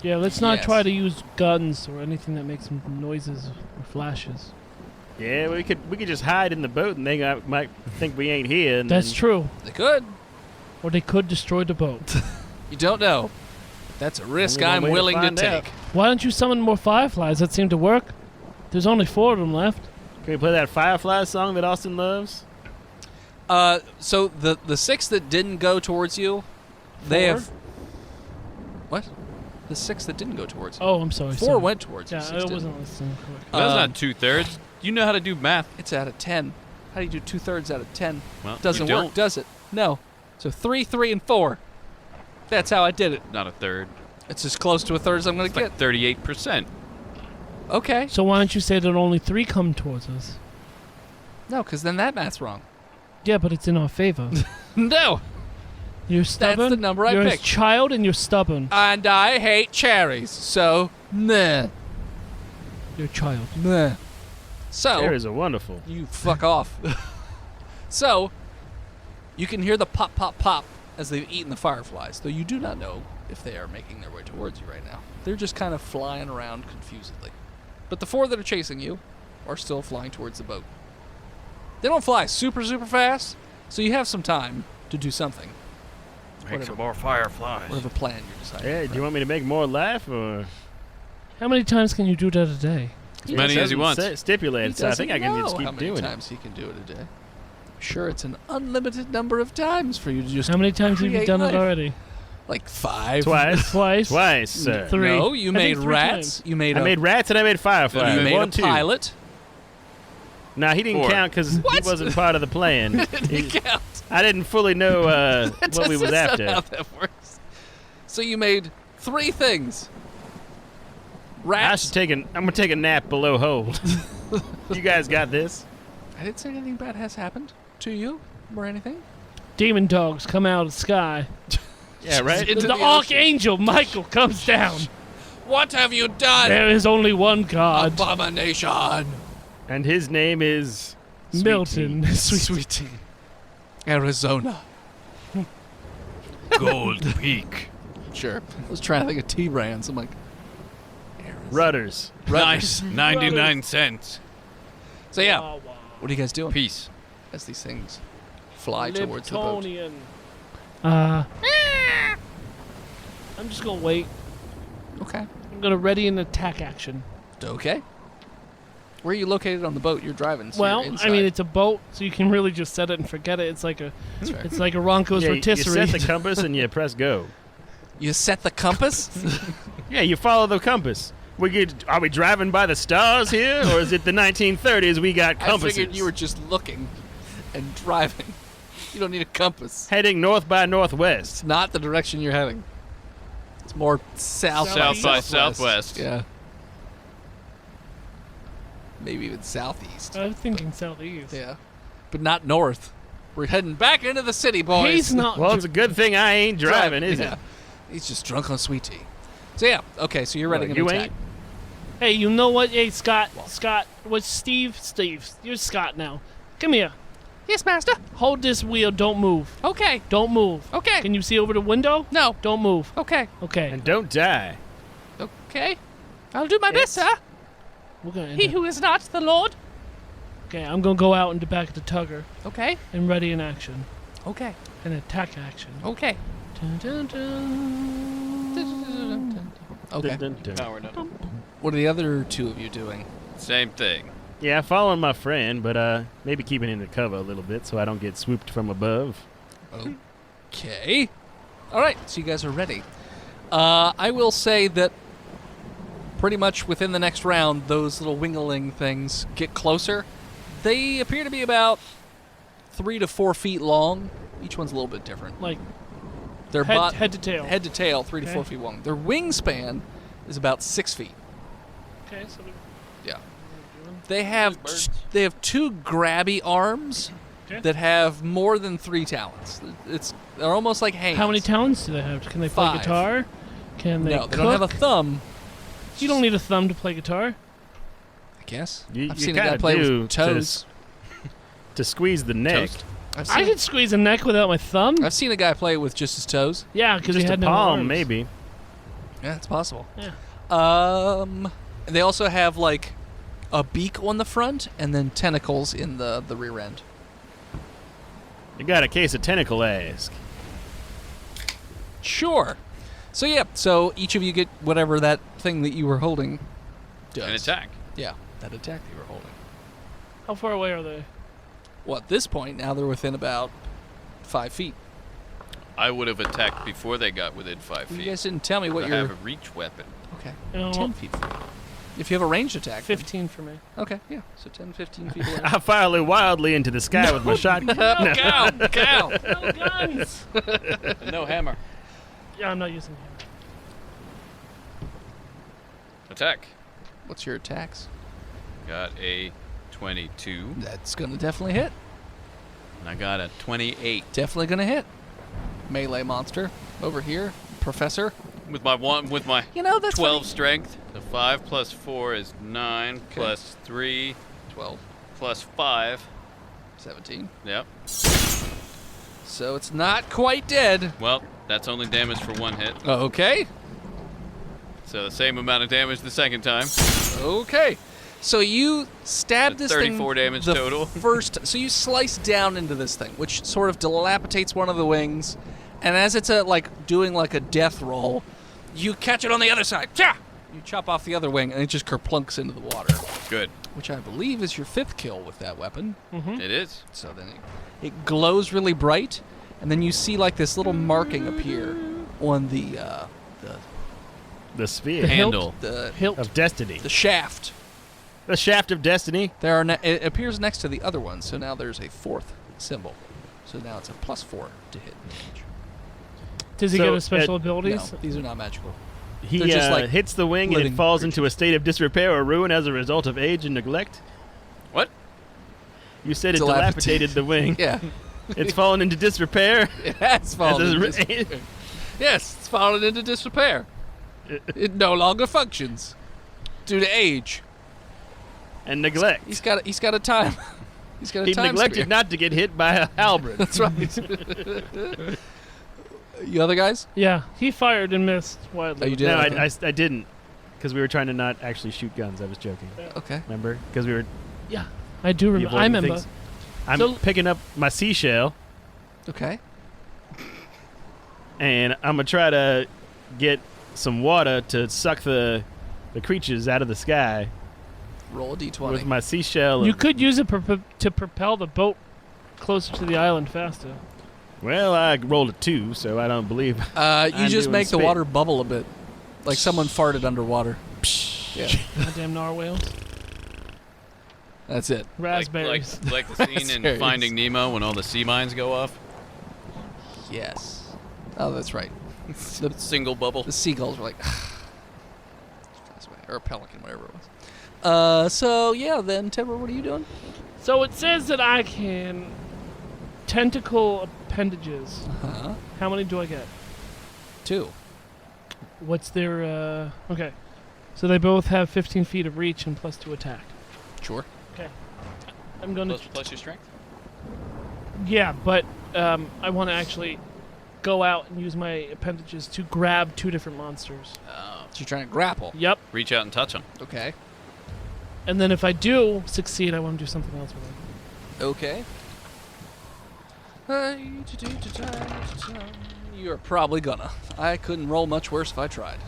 Yeah, let's not Yes. try to use guns or anything that makes noises or flashes. Yeah, we could just hide in the boat, and they might think we ain't here. And That's then- true. They could. Or they could destroy the boat. You don't know. That's a risk Only one I'm way to willing to find out. take. Why don't you summon more fireflies? That seemed to work. There's only 4 of them left. Can we play that Firefly song that Austin loves? So the 6 that didn't go towards you, they 4? have. What? The 6 that didn't go towards you. Oh, I'm sorry. 4 sorry. went towards you. Yeah, 6 I didn't. wasn't listening correctly. That's Um, not 2/3. You know how to do math. It's out of 10. How do you do 2/3 out of 10? Well, Doesn't you work, don't. does it? No. So 3, 3, and 4. That's how I did it. Not a third. It's as close to a third as I'm going It's to like 38%. get. Okay. So why don't you say that only 3 come towards us? No, because then that math's wrong. Yeah, but it's in our favor. No. You're stubborn. the number I you're picked. a child and you're stubborn. And I hate cherries. So, nah. You're a child. Nah. So, Cherries are wonderful. you fuck off. So, you can hear the pop, pop, pop as they've eaten the fireflies, though you do not know if they are making their way towards you right now. They're just kind of flying around confusedly. But the 4 that are chasing you are still flying towards the boat. They don't fly super, super fast, so you have some time to do something. Make some more fireflies. Whatever plan you're deciding. Yeah, do you want me to make more laugh, or? How many times can you do that a day? As many as he wants. Stipulated, so I think I can just how keep many doing it. times he can do it a day. Sure, it's an unlimited number of times for you to just How many times have you create done life. it already? Like 5. Twice. Twice. Twice, sir. 3. No, you I made think 3 rats. times. You made I a, made rats and I made fireflies. you made a 1, 2. pilot. Nah, he didn't 4. count because he What? wasn't part of the plan. He counts. I didn't fully know what we was That's not how after. that works. So you made 3 things. I Rats. should I'm gonna take a nap below hold. You guys got this? I didn't say anything bad has happened to you or anything. Demon dogs come out of the sky. Yeah, right. Into The the ocean. archangel Michael comes down. What have you done? There is only one God. Abomination. And his name is Sweet Milton. Tea. Sweet tea. Arizona. Gold Peak. Sure. I was trying to think of tea brands. I'm like, Arizona. Rudders. Nice. 99 cents. So yeah, Wow, wow. what are you guys doing Peace. as these things fly towards the boat? Liptonian. I'm just gonna wait. Okay. I'm gonna ready an attack action. Okay. Where are you located on the boat? You're driving. So Well, you're I inside. mean, it's a boat, so you can really just set it and forget it. It's like a Ronco's Yeah, you rotisserie. set the compass and you press go. you set the compass. Yeah, you follow the compass. Are we driving by the stars here, or is it the 1930s? We got I compasses. figured you were just looking and driving. You don't need a compass. heading north by northwest. It's not the direction you're heading. It's more south by southwest. Yeah. Maybe even southeast. I was thinking southeast. Yeah. But not north. We're heading back into the city, boys. He's not. Well, it's a good thing I ain't driving, is Yeah. it? He's just drunk on sweet tea. So yeah, okay, so you're ready What, to you attack. ain't? Hey, you know what? Hey, Scott. What's Steve? Steve. You're Scott now. Come here. Yes, master. Hold this wheel. Don't move. Okay. Don't move. Okay. Can you see over the window? No. Don't move. Okay. Okay. And don't die. Okay. I'll do my best, sir. We're gonna. He who is not the Lord. Okay, I'm gonna go out in the back of the tugger Okay. and ready an action, Okay. an attack action. Okay. Okay. Power up. What are the other two of you doing? Same thing. Yeah, following my friend, but maybe keeping in the cover a little bit so I don't get swooped from above. Okay. All right, so you guys are ready. I will say that pretty much within the next round, those little wingling things get closer. They appear to be about 3 to 4 feet long. Each one's a little bit different. Like Their head to tail. Head to tail, 3 to Okay. 4 feet long. Their wingspan is about 6 feet. Okay, so Yeah. They have two grabby arms Okay. that have more than 3 talons. They're almost like hands. how many talents do they have? Can they play 5. guitar? Can they No, cook? they don't have a thumb. You don't need a thumb to play guitar. I guess. You I've seen a guy kinda play do with toes. to squeeze the neck. Toast. I've I seen, could squeeze a neck without my thumb. I've seen a guy play with just his toes. Yeah, because he Just had a no palm, arms. maybe. Yeah, it's possible. Yeah. And they also have like a beak on the front and then tentacles in the rear end. You got a case of tentacle ass. Sure. So yeah, so each of you get whatever that thing that you were holding does. An attack. Yeah, that attack that you were holding. How far away are they? Well, at this point, now they're within about 5 feet. I would have attacked before they got within 5 You feet. guys didn't tell me what I your... have a reach weapon. Okay. Oh, 10 feet. If you have a ranged attack. 15 for me. Okay, yeah. So 10, 15 feet away. I fire wildly into the sky with my shotgun. Oh, cow! Cow! No guns. No hammer. Yeah, I'm not using him. Attack. What's your attacks? Got a 22. That's going to definitely hit. And I got a 28. Definitely going to hit. Melee monster over here. Professor. With my You know, that's 12 funny. strength. The 5 plus 4 is 9 plus 3 12, plus 5. 17. Yep. So it's not quite dead. Well, that's only damage for 1 hit. Okay. So the same amount of damage the second time. Okay. So you stab So this thing. 34 damage the total. First, so you slice down into this thing, which sort of dilapidates one of the wings, and as it's doing like a death roll, you catch it on the other side. Cha! You chop off the other wing, and it just kerplunks into the water, Good. which I believe is your 5th kill with that weapon. It is. So then it glows really bright, and then you see like this little marking appear on the The spear Handle. Hilt. of destiny. the shaft. The shaft of destiny. It appears next to the other one, so now there's a 4th symbol. So now it's a +4 to hit damage. Does he So, get a special abilities? No, these are not magical. He They're just like hits the wing and living it falls into a state of disrepair or ruin as a result of age and neglect. What? You said it Dilapidated. dilapidated the wing. Yeah, It's fallen into disrepair. it has fallen As a into re- disrepair. Yes, it's fallen into disrepair. It no longer functions due to age. and neglect. He's got a time. He's got a He time neglected spear. not to get hit by a halberd. That's right. You other guys? Yeah, he fired and missed wildly. Oh, you did? No, Okay. I didn't. Because we were trying to not actually shoot guns. I was joking. Okay. Remember? Because we were Yeah, I do remember. I avoiding remember. things. I'm So- picking up my seashell, Okay. and I'm going to try to get some water to suck the creatures out of the sky Roll a d20. with my seashell. You could use it to propel the boat closer to the island faster. Well, I rolled a 2, so I don't believe. You I'm just doing make the spit. water bubble a bit, like someone farted underwater. Yeah, Goddamn narwhal. that's it. Raspberries. Like the scene in Raspberries. Finding Nemo when all the sea mines go off. Yes. Oh, that's right. The Single bubble. the seagulls were like, or a pelican, whatever it was. So yeah, then Tedward, what are you doing? So it says that I can tentacle appendages. Huh? How many do I get? 2. What's their okay. So they both have 15 feet of reach and +2 attack. Sure. Okay. I'm going to Plus your strength? Yeah, but I want to actually go out and use my appendages to grab 2 different monsters. Oh. So you're trying to grapple. Yep. Reach out and touch them. Okay. And then if I do succeed, I want to do something else with it. Okay. You're probably gonna. I couldn't roll much worse if I tried.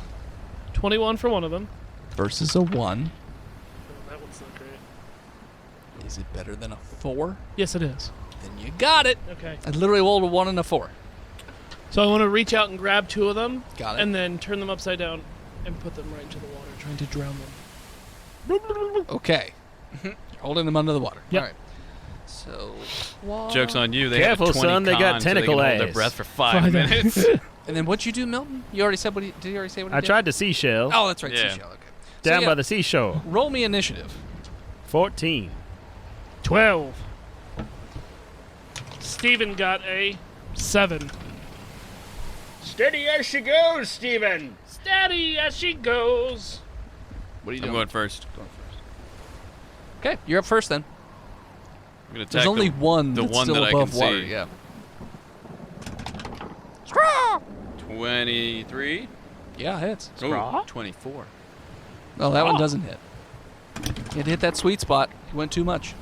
21 for one of them. Versus a 1. Oh, that one's not great. Is it better than a 4? Yes, it is. Then you got it. Okay. I literally rolled a 1 and a 4. So I want to reach out and grab 2 of them. Got it. And then turn them upside down and put them right into the water, trying to drown them. Okay. You're holding them under the water. Yep. All right. So, one. Joke's on you. They Careful, have a 20 son, they got con, so they tentacle can hold their ass. breath for 5 minutes. And then what'd you do, Milton? You already said what he, did you already say what he I did? tried the seashell Oh, that's right. Yeah. Seashell. Okay. down So, by the seashore. Roll me initiative. 14. 12. Steven got a 7. Steady as she goes, Stephen. Steady as she goes. What are you I'm doing? going first. Okay, you're up first then. I'm gonna attack There's only one the that's one still that I above can water. see. Yeah. 23. Yeah, it hits. Oh, 24. Well, that one doesn't hit. It hit that sweet spot. You went too much.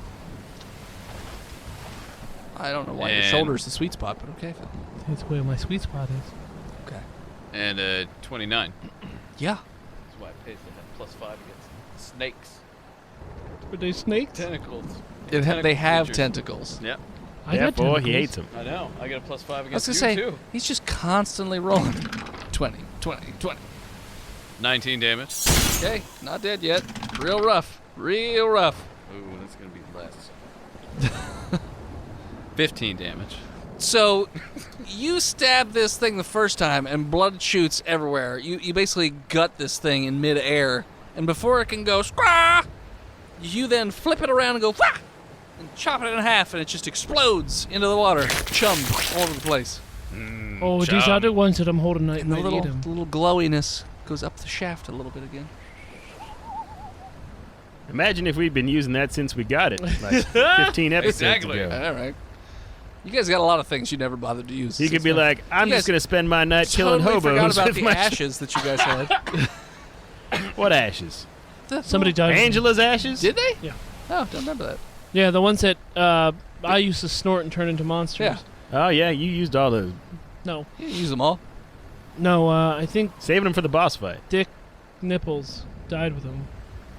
I don't know why your And- shoulder's the sweet spot, but okay. That's where my sweet spot is. Okay. And 29. Yeah. That's why I paid for that +5 against snakes. Were they snakes? Tentacles. They Tentacle have creatures. tentacles. Yep. I got Therefore, he tentacles. hates him. I know. I got a +5 I was against going you, to say, too. he's just constantly rolling. 20, 20, 20. 19 damage. Okay, not dead yet. Real rough. Real rough. Ooh, that's going to be less. 15 damage. So, you stab this thing the first time, and blood shoots everywhere. You basically gut this thing in midair, and before it can go scrah, you then flip it around and go whack, and chop it in half, and it just explodes into the water, chummed all over the place. Oh, these Chum. other ones that I'm holding, I And the might eat them. little glowiness goes up the shaft a little bit again. Imagine if we'd been using that since we got it, like 15 episodes Exactly. ago. All right. You guys got a lot of things you never bothered to use. He could be like, I'm You just guys going to spend my night killing totally forgot hobos about with the my ashes that you guys had. What ashes? Somebody died. Angela's ashes? Did they? Yeah. Oh, don't remember that. Yeah, the ones that I used to snort and turn into monsters. Yeah. Oh, yeah, you used all those. No. You can use them all. No, I think Saving them for the boss fight. Dick Nipples died with them.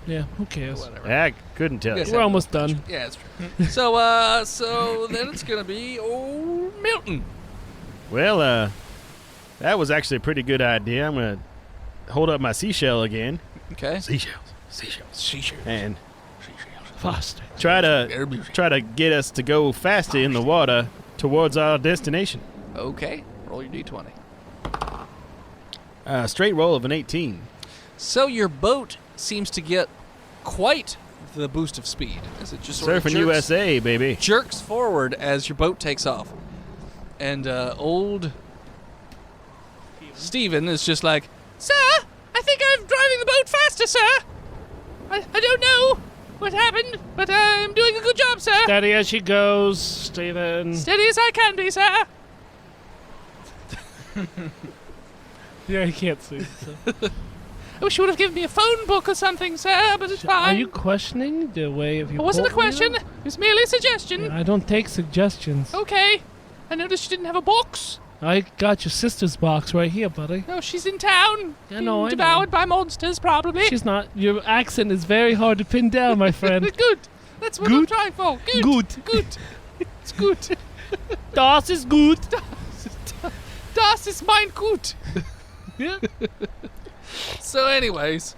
Yeah, who cares? Whatever. I couldn't tell You guys you. We're have almost no done. Yeah, that's true. So then it's gonna be old Milton. Well, that was actually a pretty good idea. I'm going to hold up my seashell again. Okay. Seashells. And Faster. try to get us to go faster in the water towards our destination. Okay. Roll your d20. Straight roll of an 18. So your boat seems to get quite the boost of speed as it just sort of Surfing jerks, USA, baby. jerks forward as your boat takes off, and old Steven is just like, "Sir, I think I'm driving the boat faster, sir. I don't know what happened, but I'm doing a good job, sir. Steady as she goes, Steven. Steady as I can be, sir." Yeah, I can't see. So. I wish you would have given me a phone book or something, sir, but it's fine. Are you questioning the way of your It wasn't a portfolio? question. It was merely a suggestion. Yeah, I don't take suggestions. Okay. I noticed you didn't have a box. I got your sister's box right here, buddy. No, she's in town. Yeah, being no, I know. devoured by monsters, probably. She's not. Your accent is very hard to pin down, my friend. Good. That's what I'm Good? trying for. Good. Good. Good. It's good. Das ist gut. Das ist mein gut. Yeah. So, anyways,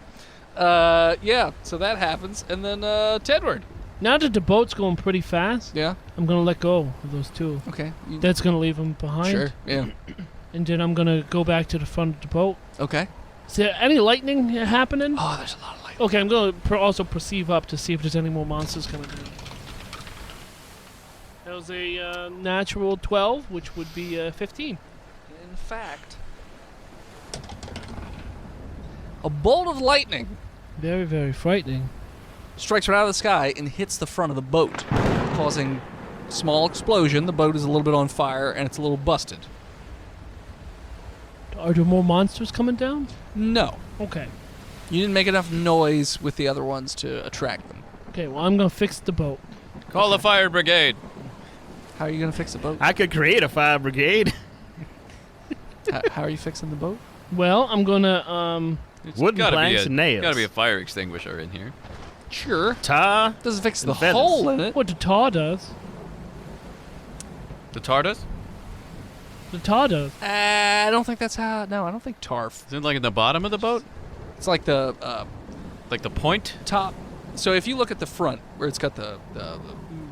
yeah. So that happens, and then Tedward. Now that the boat's going pretty fast, Yeah. I'm gonna let go of those two. Okay. That's gonna leave them behind. Sure. Yeah. And then I'm gonna go back to the front of the boat. Okay. Is there any lightning happening? Oh, there's a lot of light. Okay, I'm gonna also perceive up to see if there's any more monsters coming in. That was a natural 12, which would be 15. In fact, a bolt of lightning Very, very frightening. strikes right out of the sky and hits the front of the boat, causing a small explosion. The boat is a little bit on fire, and it's a little busted. Are there more monsters coming down? No. Okay. You didn't make enough noise with the other ones to attract them. Okay, well, I'm gonna fix the boat. Call the fire brigade. How are you going to fix the boat? I could create a fire brigade. How are you fixing the boat? Well, I'm gonna It's Wooden gotta be planks and nails. Gotta be a fire extinguisher in here. Sure. Tar. Doesn't fix And the feathers. hole in it. what the tar does. The tar does? The tar does. I don't think that's how. No, I don't think tarf. Is it like in the bottom of the boat? It's like the Like the point? top. So if you look at the front, where it's got the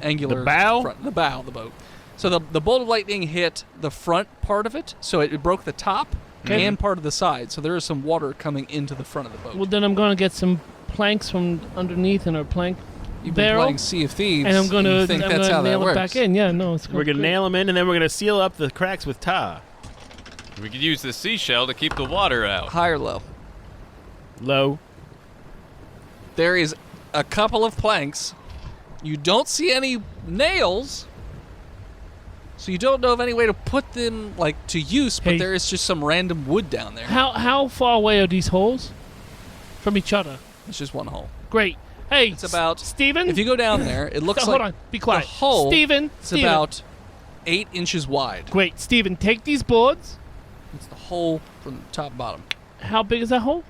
angular The bow? front, the bow of the boat. So the bolt of lightning hit the front part of it, so it broke the top and part of the side. So there is some water coming into the front of the boat. Well, then I'm gonna get some planks from underneath in our plank You've been barrel, playing Sea of Thieves, and I'm gonna you think that's how that nail it works. back in. Yeah, no, it's We're gonna nail them in, and then we're gonna seal up the cracks with tar. We could use the seashell to keep the water out. High or low? Low. There is a couple of planks. You don't see any nails, so you don't know of any way to put them to use. But Hey. there is just some random wood down there. How far away are these holes from each other? It's just one hole. Great. Hey, It's about. Steven. If you go down there, it looks Hold like on, be quiet. the hole. Steven. It's about 8 inches wide. Great, Steven. Take these boards. It's the hole from top to bottom. How big is that hole?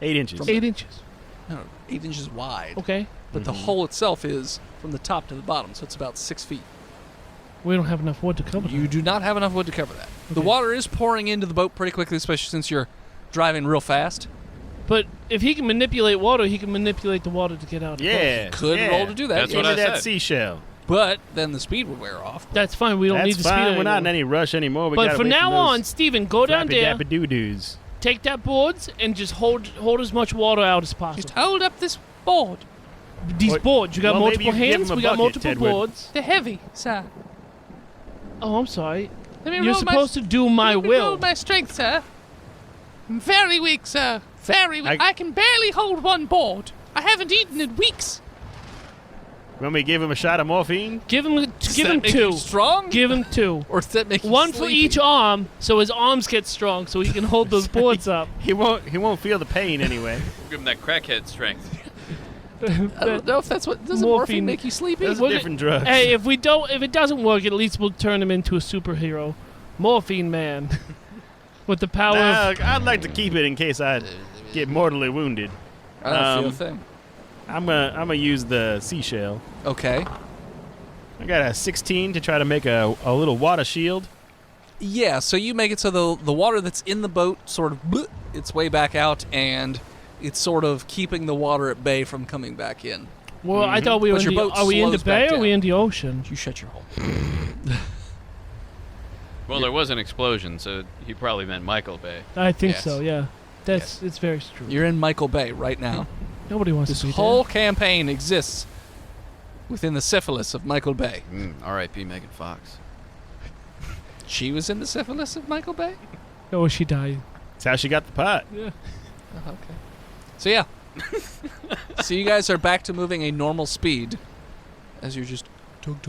8 inches. 8 inches. No, 8 inches wide. Okay. But the hole itself is from the top to the bottom, so it's about 6 feet. We don't have enough wood to cover You that. do not have enough wood to cover that. The Okay. water is pouring into the boat pretty quickly, especially since you're driving real fast. But if he can manipulate water, he can manipulate the water to get out. Of the boat. Yeah. Could yeah. roll to do that. That's yeah. what Into I that said. seashell. But then the speed would wear off. That's fine. We don't need That's the speed fine. We're not in anymore. any rush anymore. We But gotta from wait now for those on, Steven, go down there, flappy-dappy doo-doos. take that boards, and just hold as much water out as possible. Just hold up this board. These Or- boards, you got well, maybe multiple you can give hands. him a We got bucket, multiple Tedward. boards. They're heavy, sir. Oh, I'm sorry. Let me You're roll supposed to do my let me will. roll my strength, sir. I'm very weak, sir. Very weak. I- I can barely hold one board. I haven't eaten in weeks. When we give him a shot of morphine, Give him Does that make two. you strong? Give him two. Or does that make you One for sleepy? each arm, so his arms get strong, so he can hold those boards up. he won't feel the pain anyway. Give him that crackhead strength. I don't know if that's what. Does Morphine. morphine make you sleepy? Those What are it- different drugs. Hey, if it doesn't work, at least we'll turn him into a superhero, Morphine Man, with the power Nah, of. I'd like to keep it in case I get mortally wounded. I don't feel a Um, thing. I'm gonna use the seashell. Okay. I got a 16 to try to make a little water shield. Yeah, so you make it so the water that's in the boat sort of its way back out, and it's sort of keeping the water at bay from coming back in. Well, I thought we were But in your the. boat Are we in the slows back bay or are we down. in the ocean? You shut your hole. Well, there was an explosion, so he probably meant Michael Bay. I think Yes. so. Yeah, it's very true. You're in Michael Bay right now. Nobody wants This to be whole campaign exists within the syphilis of Michael Bay. R.I.P. Megan Fox. She was in the syphilis of Michael Bay? there. Oh, she died. That's how she got the pot. Yeah. Oh, okay. So yeah. So you guys are back to moving a normal speed as you're just tug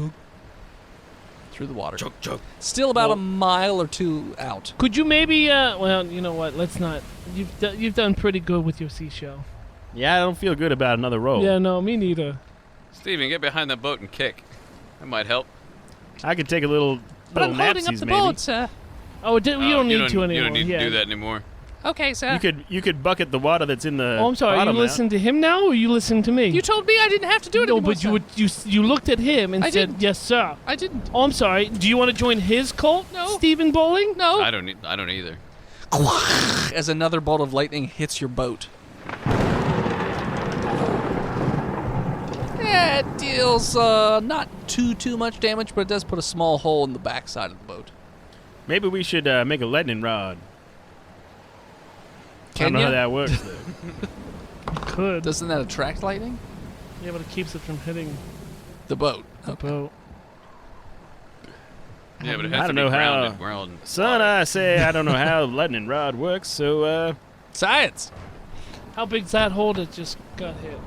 through the water. Chug, chug. Still about Well- a mile or two out. Could you maybe? Well, you know what? Let's not. You've done pretty good with your seashell. Yeah, I don't feel good about another roll. Yeah, no, me neither. Steven, get behind the boat and kick. That might help. I could take a little But I'm holding up napsies, the maybe. board, sir. Oh, you don't need to anymore. You don't need yeah. to do that anymore. Okay, sir. You could bucket the water that's in the. Oh, I'm sorry. You bottom out. listening to him now, or you listening to me? You told me I didn't have to do it no, anymore, but sir. you looked at him and I said, didn't. "Yes, sir." I didn't. Oh, I'm sorry. Do you want to join his cult, No. Stephen Bowling? No. I don't either. As another bolt of lightning hits your boat. Yeah, it deals not too much damage, but it does put a small hole in the backside of the boat. Maybe we should make a lightning rod. I Can don't know how ya? that works though. Could. Doesn't that attract lightning? Yeah, but it keeps it from hitting The boat. the boat. Yeah, but it I has to don't be know how- grounded. Son, I say I don't know how the lightning rod works, so Science! How big's that hole that just got hit?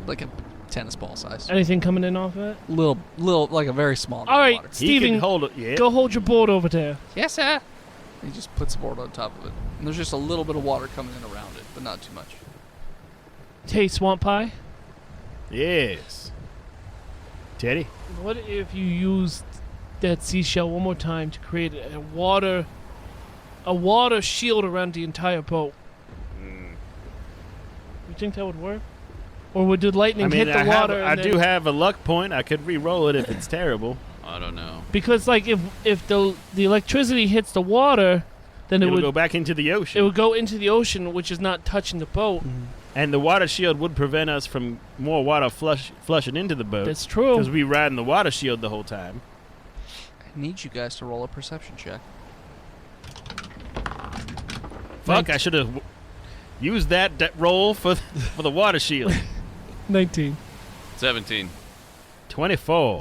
Like a tennis ball size. Anything coming in off of it? Little, like a very small All right, water. he Steven, can hold it. Yeah. go hold your board over there. Yes, sir. He just puts the board on top of it. And there's just a little bit of water coming in around it, but not too much. Hey, Swamp Pie. Yes. Teddy. What if you used that seashell one more time to create a water a water shield around the entire boat. You think that would work? Or would the lightning hit the water? I do have a luck point. I could re-roll it if it's terrible. I don't know. Because like if the electricity hits the water, then it would go back into the ocean. It would go into the ocean, which is not touching the boat. And the water shield would prevent us from more water flushing into the boat. That's true. Because we riding the water shield the whole time. I need you guys to roll a perception check. Fuck! I should have used that roll for the water shield. 19. 17. 24.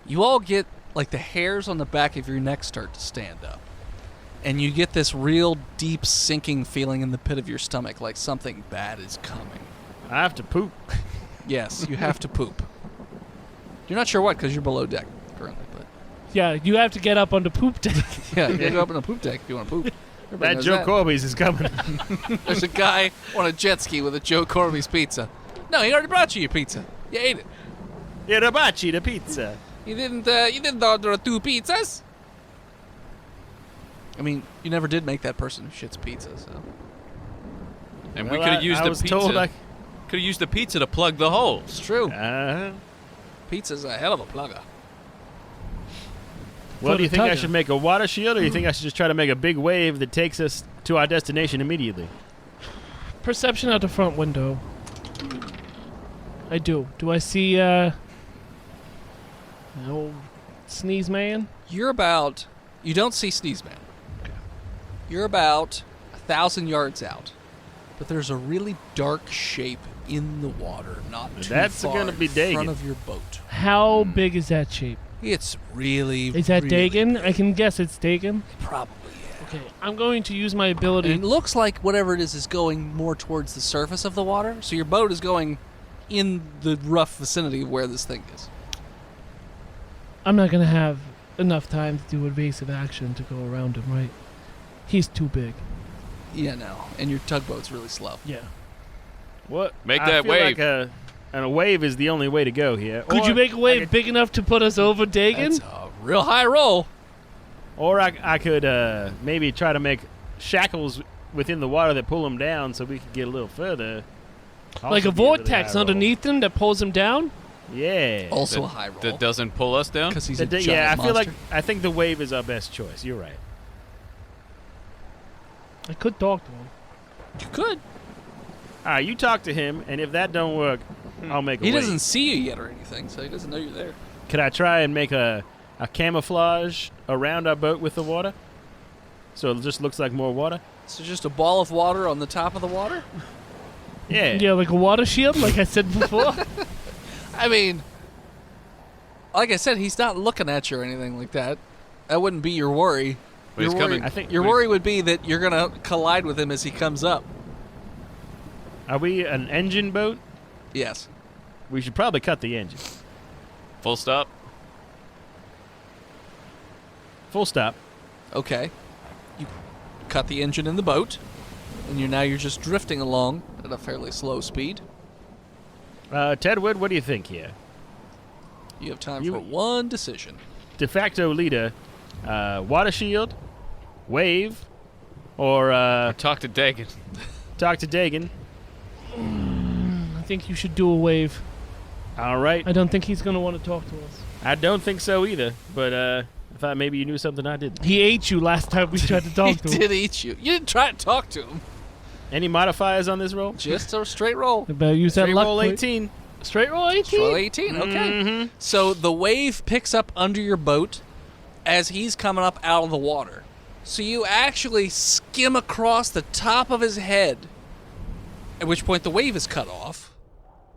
You all get, like, the hairs on the back of your neck start to stand up. And you get this real deep sinking feeling in the pit of your stomach, like something bad is coming. I have to poop. Yes, you have to poop. You're not sure what, because you're below deck currently, but... Yeah, you have to get up on the poop deck. Yeah, you gotta go up on the poop deck if you want to poop. Everybody That knows Joe Corby's is coming. There's a guy on a jet ski with a Joe Corby's pizza. No, he already brought you your pizza. You ate it. Irabachi, the pizza. You didn't order 2 pizzas? I mean, you never did make that person who shits pizza, so... And Well, we could have used I the was pizza. told Could have used the pizza to plug the hole. It's true. Uh-huh. Pizza's a hell of a plugger. Well, do you think I tugger. should make a water shield, or do you think I should just try to make a big wave that takes us to our destination immediately? Perception out the front window. I do. Do I see, old Sneeze Man? You don't see Sneeze Man. You're about 1,000 yards out. But there's a really dark shape in the water, not too That's far gonna be in front Dagon. of your boat. How big is that shape? It's really, Is that really Dagon? big. I can guess it's Dagon. Probably, yeah. Okay, I'm going to use my And ability. it looks like whatever it is going more towards the surface of the water. So your boat is going in the rough vicinity of where this thing is. I'm not going to have enough time to do evasive action to go around him, right? He's too big. Yeah, no. And your tugboat's really slow. Yeah. What? Make I that feel wave. Like a wave is the only way to go here. Could you make a wave big enough to put us over Dagon? That's a real high roll. Or I could maybe try to make shackles within the water that pull them down so we could get a little further. Like Also a be really vortex high roll. underneath him that pulls him down? Yeah. Also a high roll. That doesn't pull us down? Because he's a giant Yeah, I feel like monster. I think the wave is our best choice. You're right. I could talk to him. You could. All right, you talk to him, and if that don't work, I'll make a He wave. doesn't see you yet or anything, so he doesn't know you're there. Could I try and make a camouflage around our boat with the water? So it just looks like more water? So just a ball of water on the top of the water? Yeah. Yeah, like a water shield, like I said before. I mean, like I said, he's not looking at you or anything like that. That wouldn't be your worry. But he's Your worry- coming. I think Your worry would be that you're going to collide with him as he comes up. Are we an engine boat? Yes. We should probably cut the engine. Full stop. Full stop. Okay. You cut the engine in the boat, and you're just drifting along at a fairly slow speed. Tedward, what do you think here? You have time You- for one decision. De facto leader, water shield, wave, or Talk to Dagon. talk to Dagon. I think you should do a wave. All right. I don't think he's going to want to talk to us. I don't think so either, but I thought maybe you knew something I didn't. He ate you last time we tried to He talk to him. did eat you. You didn't try to talk to him. Any modifiers on this roll? Just a straight roll. I better use that Straight luck roll point. 18. Straight roll 18? Roll 18, okay. Mm-hmm. So the wave picks up under your boat as he's coming up out of the water. So you actually skim across the top of his head, at which point the wave is cut off.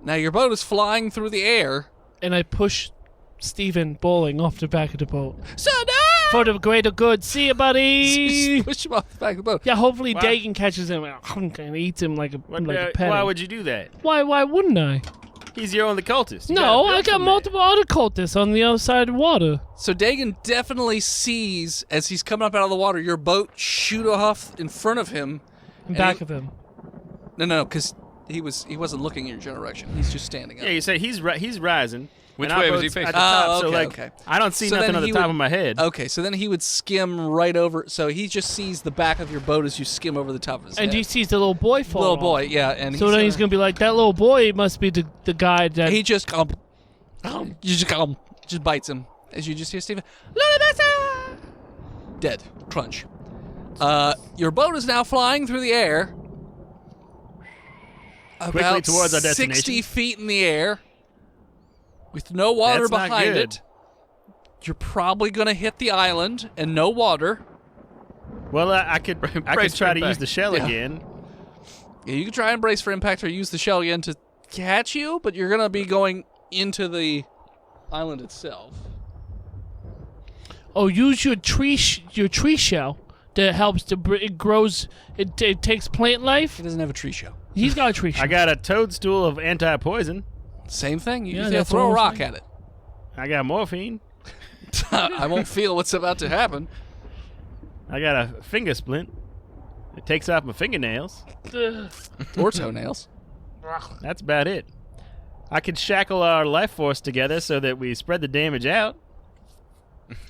Now your boat is flying through the air. And I push Stephen Bowling off the back of the boat. So For the greater good. See you, buddy. push him off the back of the boat. Yeah, hopefully Wow. Dagon catches him and eats him like a pet. Why would you do that? Why wouldn't I? He's your only cultist. You No, gotta I build got from multiple other cultists on the other side of the water. So Dagon definitely sees, as he's coming up out of the water, your boat shoot off in front of him. In And back he- of him. No, because he wasn't looking in your direction. He's just standing up. there. Yeah, you say he's rising. Which And our way was he boat's facing? At the top, so okay, like, okay. I don't see So nothing then on the he top would- of my head. Okay, so then he would skim right over. So he just sees the back of your boat as you skim over the top of his And head. he sees the little boy fall. Little boy, yeah. And So then he's gonna be like, that little boy must be the guy that. He just just bites him as you just hear Stephen. Dead. Crunch. Your boat is now flying through the air. About towards our 60 destination. feet in the air. With no water That's not behind good. it. You're probably going to hit the island and no water. Well, I could Brace try for to use impact. the shell Yeah. again. Yeah, you can try and brace for impact or use the shell again to catch you, but you're going to be going into the island itself. Oh, use your tree shell that helps to it grows. It takes plant life. He doesn't have a tree shell. He's got a tree shell. I got a toadstool of anti-poison. Same thing. You Yeah, just that's throw a what I'm rock saying. at it. I got morphine. I won't feel what's about to happen. I got a finger splint. It takes off my fingernails. Or toenails. That's about it. I could shackle our life force together so that we spread the damage out.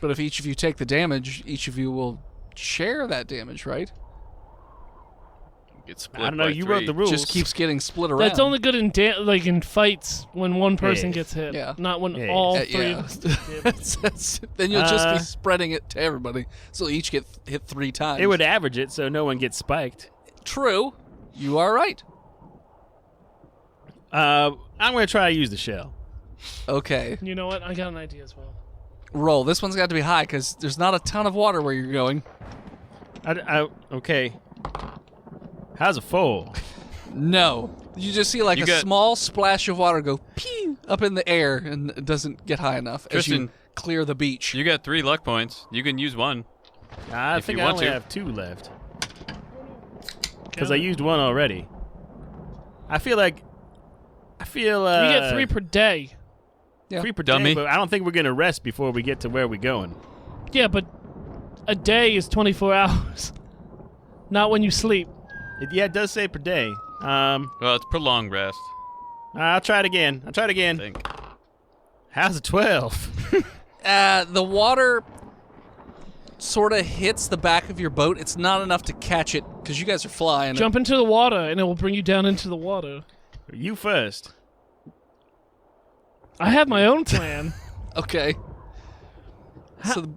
But if each of you take the damage, each of you will share that damage, right? Get split I don't know. by You 3. wrote the rules. Just keeps getting split around. That's only good in in fights when one person Yeah. gets hit. Yeah. Not when Yeah. all Yeah. three of us. Then you'll just be Uh, spreading it to everybody. So each get hit 3 times. It would average it so no one gets spiked. True. You are right. I'm going to try to use the shell. Okay. You know what? I got an idea as well. Roll. This one's got to be high because there's not a ton of water where you're going. Okay. How's a 4? No. You just see like You a got- small splash of water go pew up in the air and it doesn't get high enough as you Tristan, clear the beach. You got 3 luck points. You can use 1. I If think you I want only to. have 2 left. Because I used 1 already. I feel we get 3 per day. Yeah. 3 per Dummy. day, but I don't think we're going to rest before we get to where we're going. Yeah, but a day is 24 hours. Not when you sleep. It does say per day. Well, it's prolonged rest, I'll try it again. I think. How's a 12? The water sort of hits the back of your boat. It's not enough to catch it because you guys are flying. Jump into the water, and it will bring you down into the water. You first. I have my own plan. Okay. So,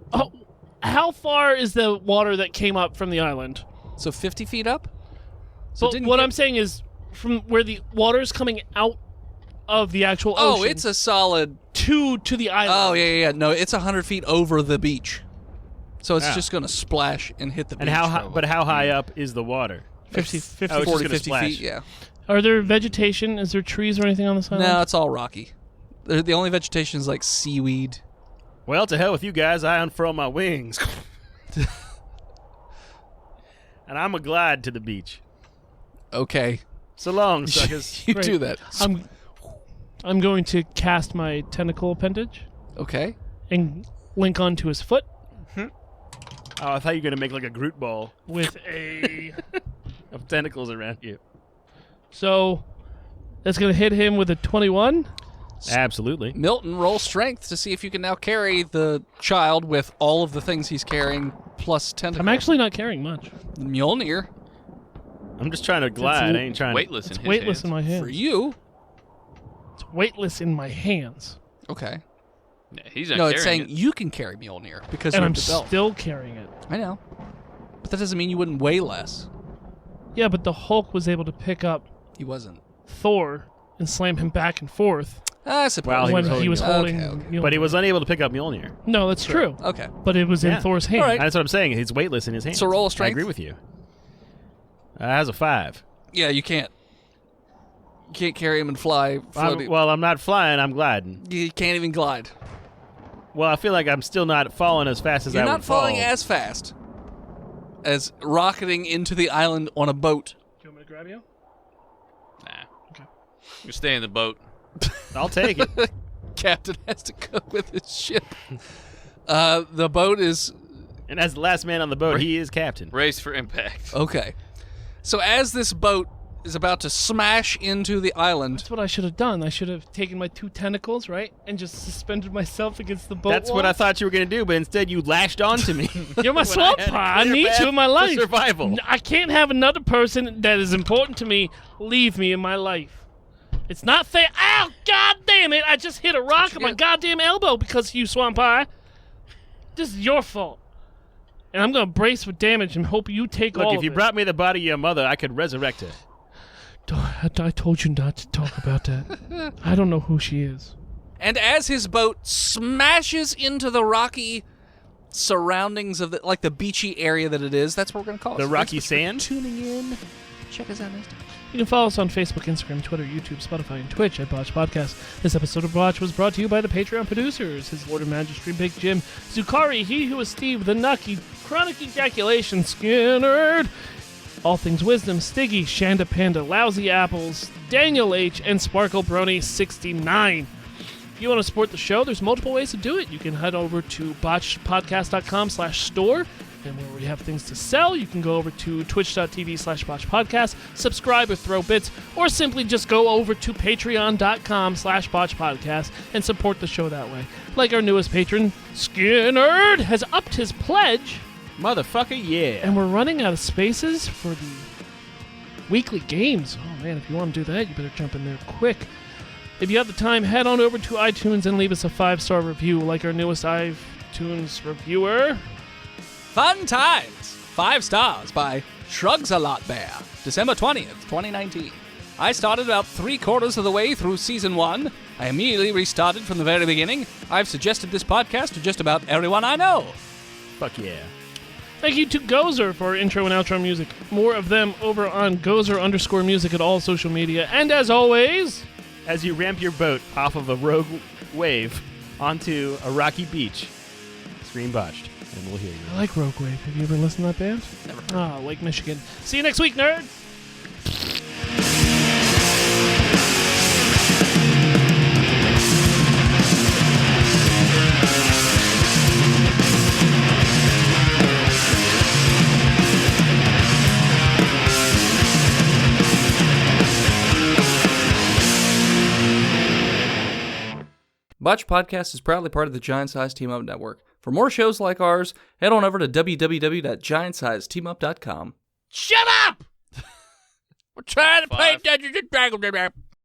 How far is the water that came up from the island? so 50 feet up? So it But didn't what get- I'm saying is, from where the water is coming out of the actual Oh, ocean it's a solid. to the island. Oh, yeah. No, it's 100 feet over the beach. So it's Yeah. just going to splash and hit the beach. And how high, probably. but how high up is the water? 50 Oh, it's 40, just gonna 50 splash. feet, yeah. Are there vegetation? Is there trees or anything on this island? No, it's all rocky. The only vegetation is like seaweed. Well, to hell with you guys. I unfurl my wings. And I'm a glide to the beach. Okay. So long, suckers. You Great. do that. I'm going to cast my tentacle appendage Okay. and link onto his foot Oh, I thought you were going to make like a Groot ball with a... of tentacles around you. So that's going to hit him with a 21. Absolutely. Milton, roll strength to see if you can now carry the child with all of the things he's carrying plus tentacles. I'm actually not carrying much. Mjolnir I'm just trying to glide. I ain't trying Weightless It's in his weightless hands. in my hands. for you. It's weightless in my hands. Okay. Yeah, he's not No, it's carrying saying it. you can carry Mjolnir because And you're I'm the belt. still carrying it. I know. But that doesn't mean you wouldn't weigh less. Yeah, but the Hulk was able to pick up He wasn't. Thor and slam him back and forth I suppose. Well, when was he was holding holding. Okay. But he was unable to pick up Mjolnir. No, that's true. Okay. But it was in Yeah. Thor's hand. All right. That's what I'm saying. He's weightless in his hands. So roll a I strength. agree with you. How's a 5? Yeah, you can't. You can't carry him and fly. floating. Well, I'm not flying. I'm gliding. You can't even glide. Well, I feel like I'm still not falling as fast as You're I not would fall. falling as fast as rocketing into the island on a boat. Do you want me to grab you? Nah. You stay in the boat. I'll take it. Captain has to go with his ship. The boat is And as the last man on the boat, he is captain. Race for impact. okay. So as this boat is about to smash into the island. That's what I should have done. I should have taken my 2 tentacles, right, and just suspended myself against the boat That's wall. what I thought you were going to do, but instead you lashed onto me. You're my swamp pie. I need you in my life. Survival. I can't have another person that is important to me leave me in my life. It's not fair. Ow, God damn it. I just hit a rock on my goddamn elbow because of you, swamp pie. This is your fault. And I'm going to brace for damage and hope you take all of it. Look, if you brought me the body of your mother, I could resurrect her. I told you not to talk about that. I don't know who she is. And as his boat smashes into the rocky surroundings of the beachy area that it is, that's what we're going to call it. The So rocky thanks so much for sand? tuning in. Check us out next time. You can follow us on Facebook, Instagram, Twitter, YouTube, Spotify, and Twitch at Botched Podcast. This episode of Botched was brought to you by the Patreon producers, His Lord and Majesty Big Jim, Zukari, He Who is Steve, The Nucky, Chronic Ejaculation, Skinnerd, All Things Wisdom, Stiggy, Shanda Panda, Lousy Apples, Daniel H., and Sparkle Brony 69. If you want to support the show, there's multiple ways to do it. You can head over to botchedpodcast.com/store, and where we have things to sell, you can go over to twitch.tv/botchpodcast, subscribe or throw bits, or simply just go over to patreon.com/botchpodcast and support the show that way. Like our newest patron, Skinnerd, has upped his pledge, Motherfucker, yeah. and we're running out of spaces for the weekly games. Oh man, if you want to do that, you better jump in there quick. If you have the time, head on over to iTunes and leave us a 5-star review like our newest iTunes reviewer. Fun Times! 5 stars by Shrugs a Lot Bear. December 20th, 2019. I started about 3/4 of the way through Season 1. I immediately restarted from the very beginning. I've suggested this podcast to just about everyone I know. Fuck yeah. Thank you to Gozer for our intro and outro music. More of them over on Gozer_music at all social media. And as always, As you ramp your boat off of a rogue wave onto a rocky beach, scream Botched, and we'll hear you. I like Rogue Wave. Have you ever listened to that band? Never heard. Ah, Lake Michigan. See you next week, nerds! Botched Podcast is proudly part of the Giant Size Team Up Network. For more shows like ours, head on over to www.giantsizeteamup.com. Shut up! We're trying to play Dungeons and Dragons.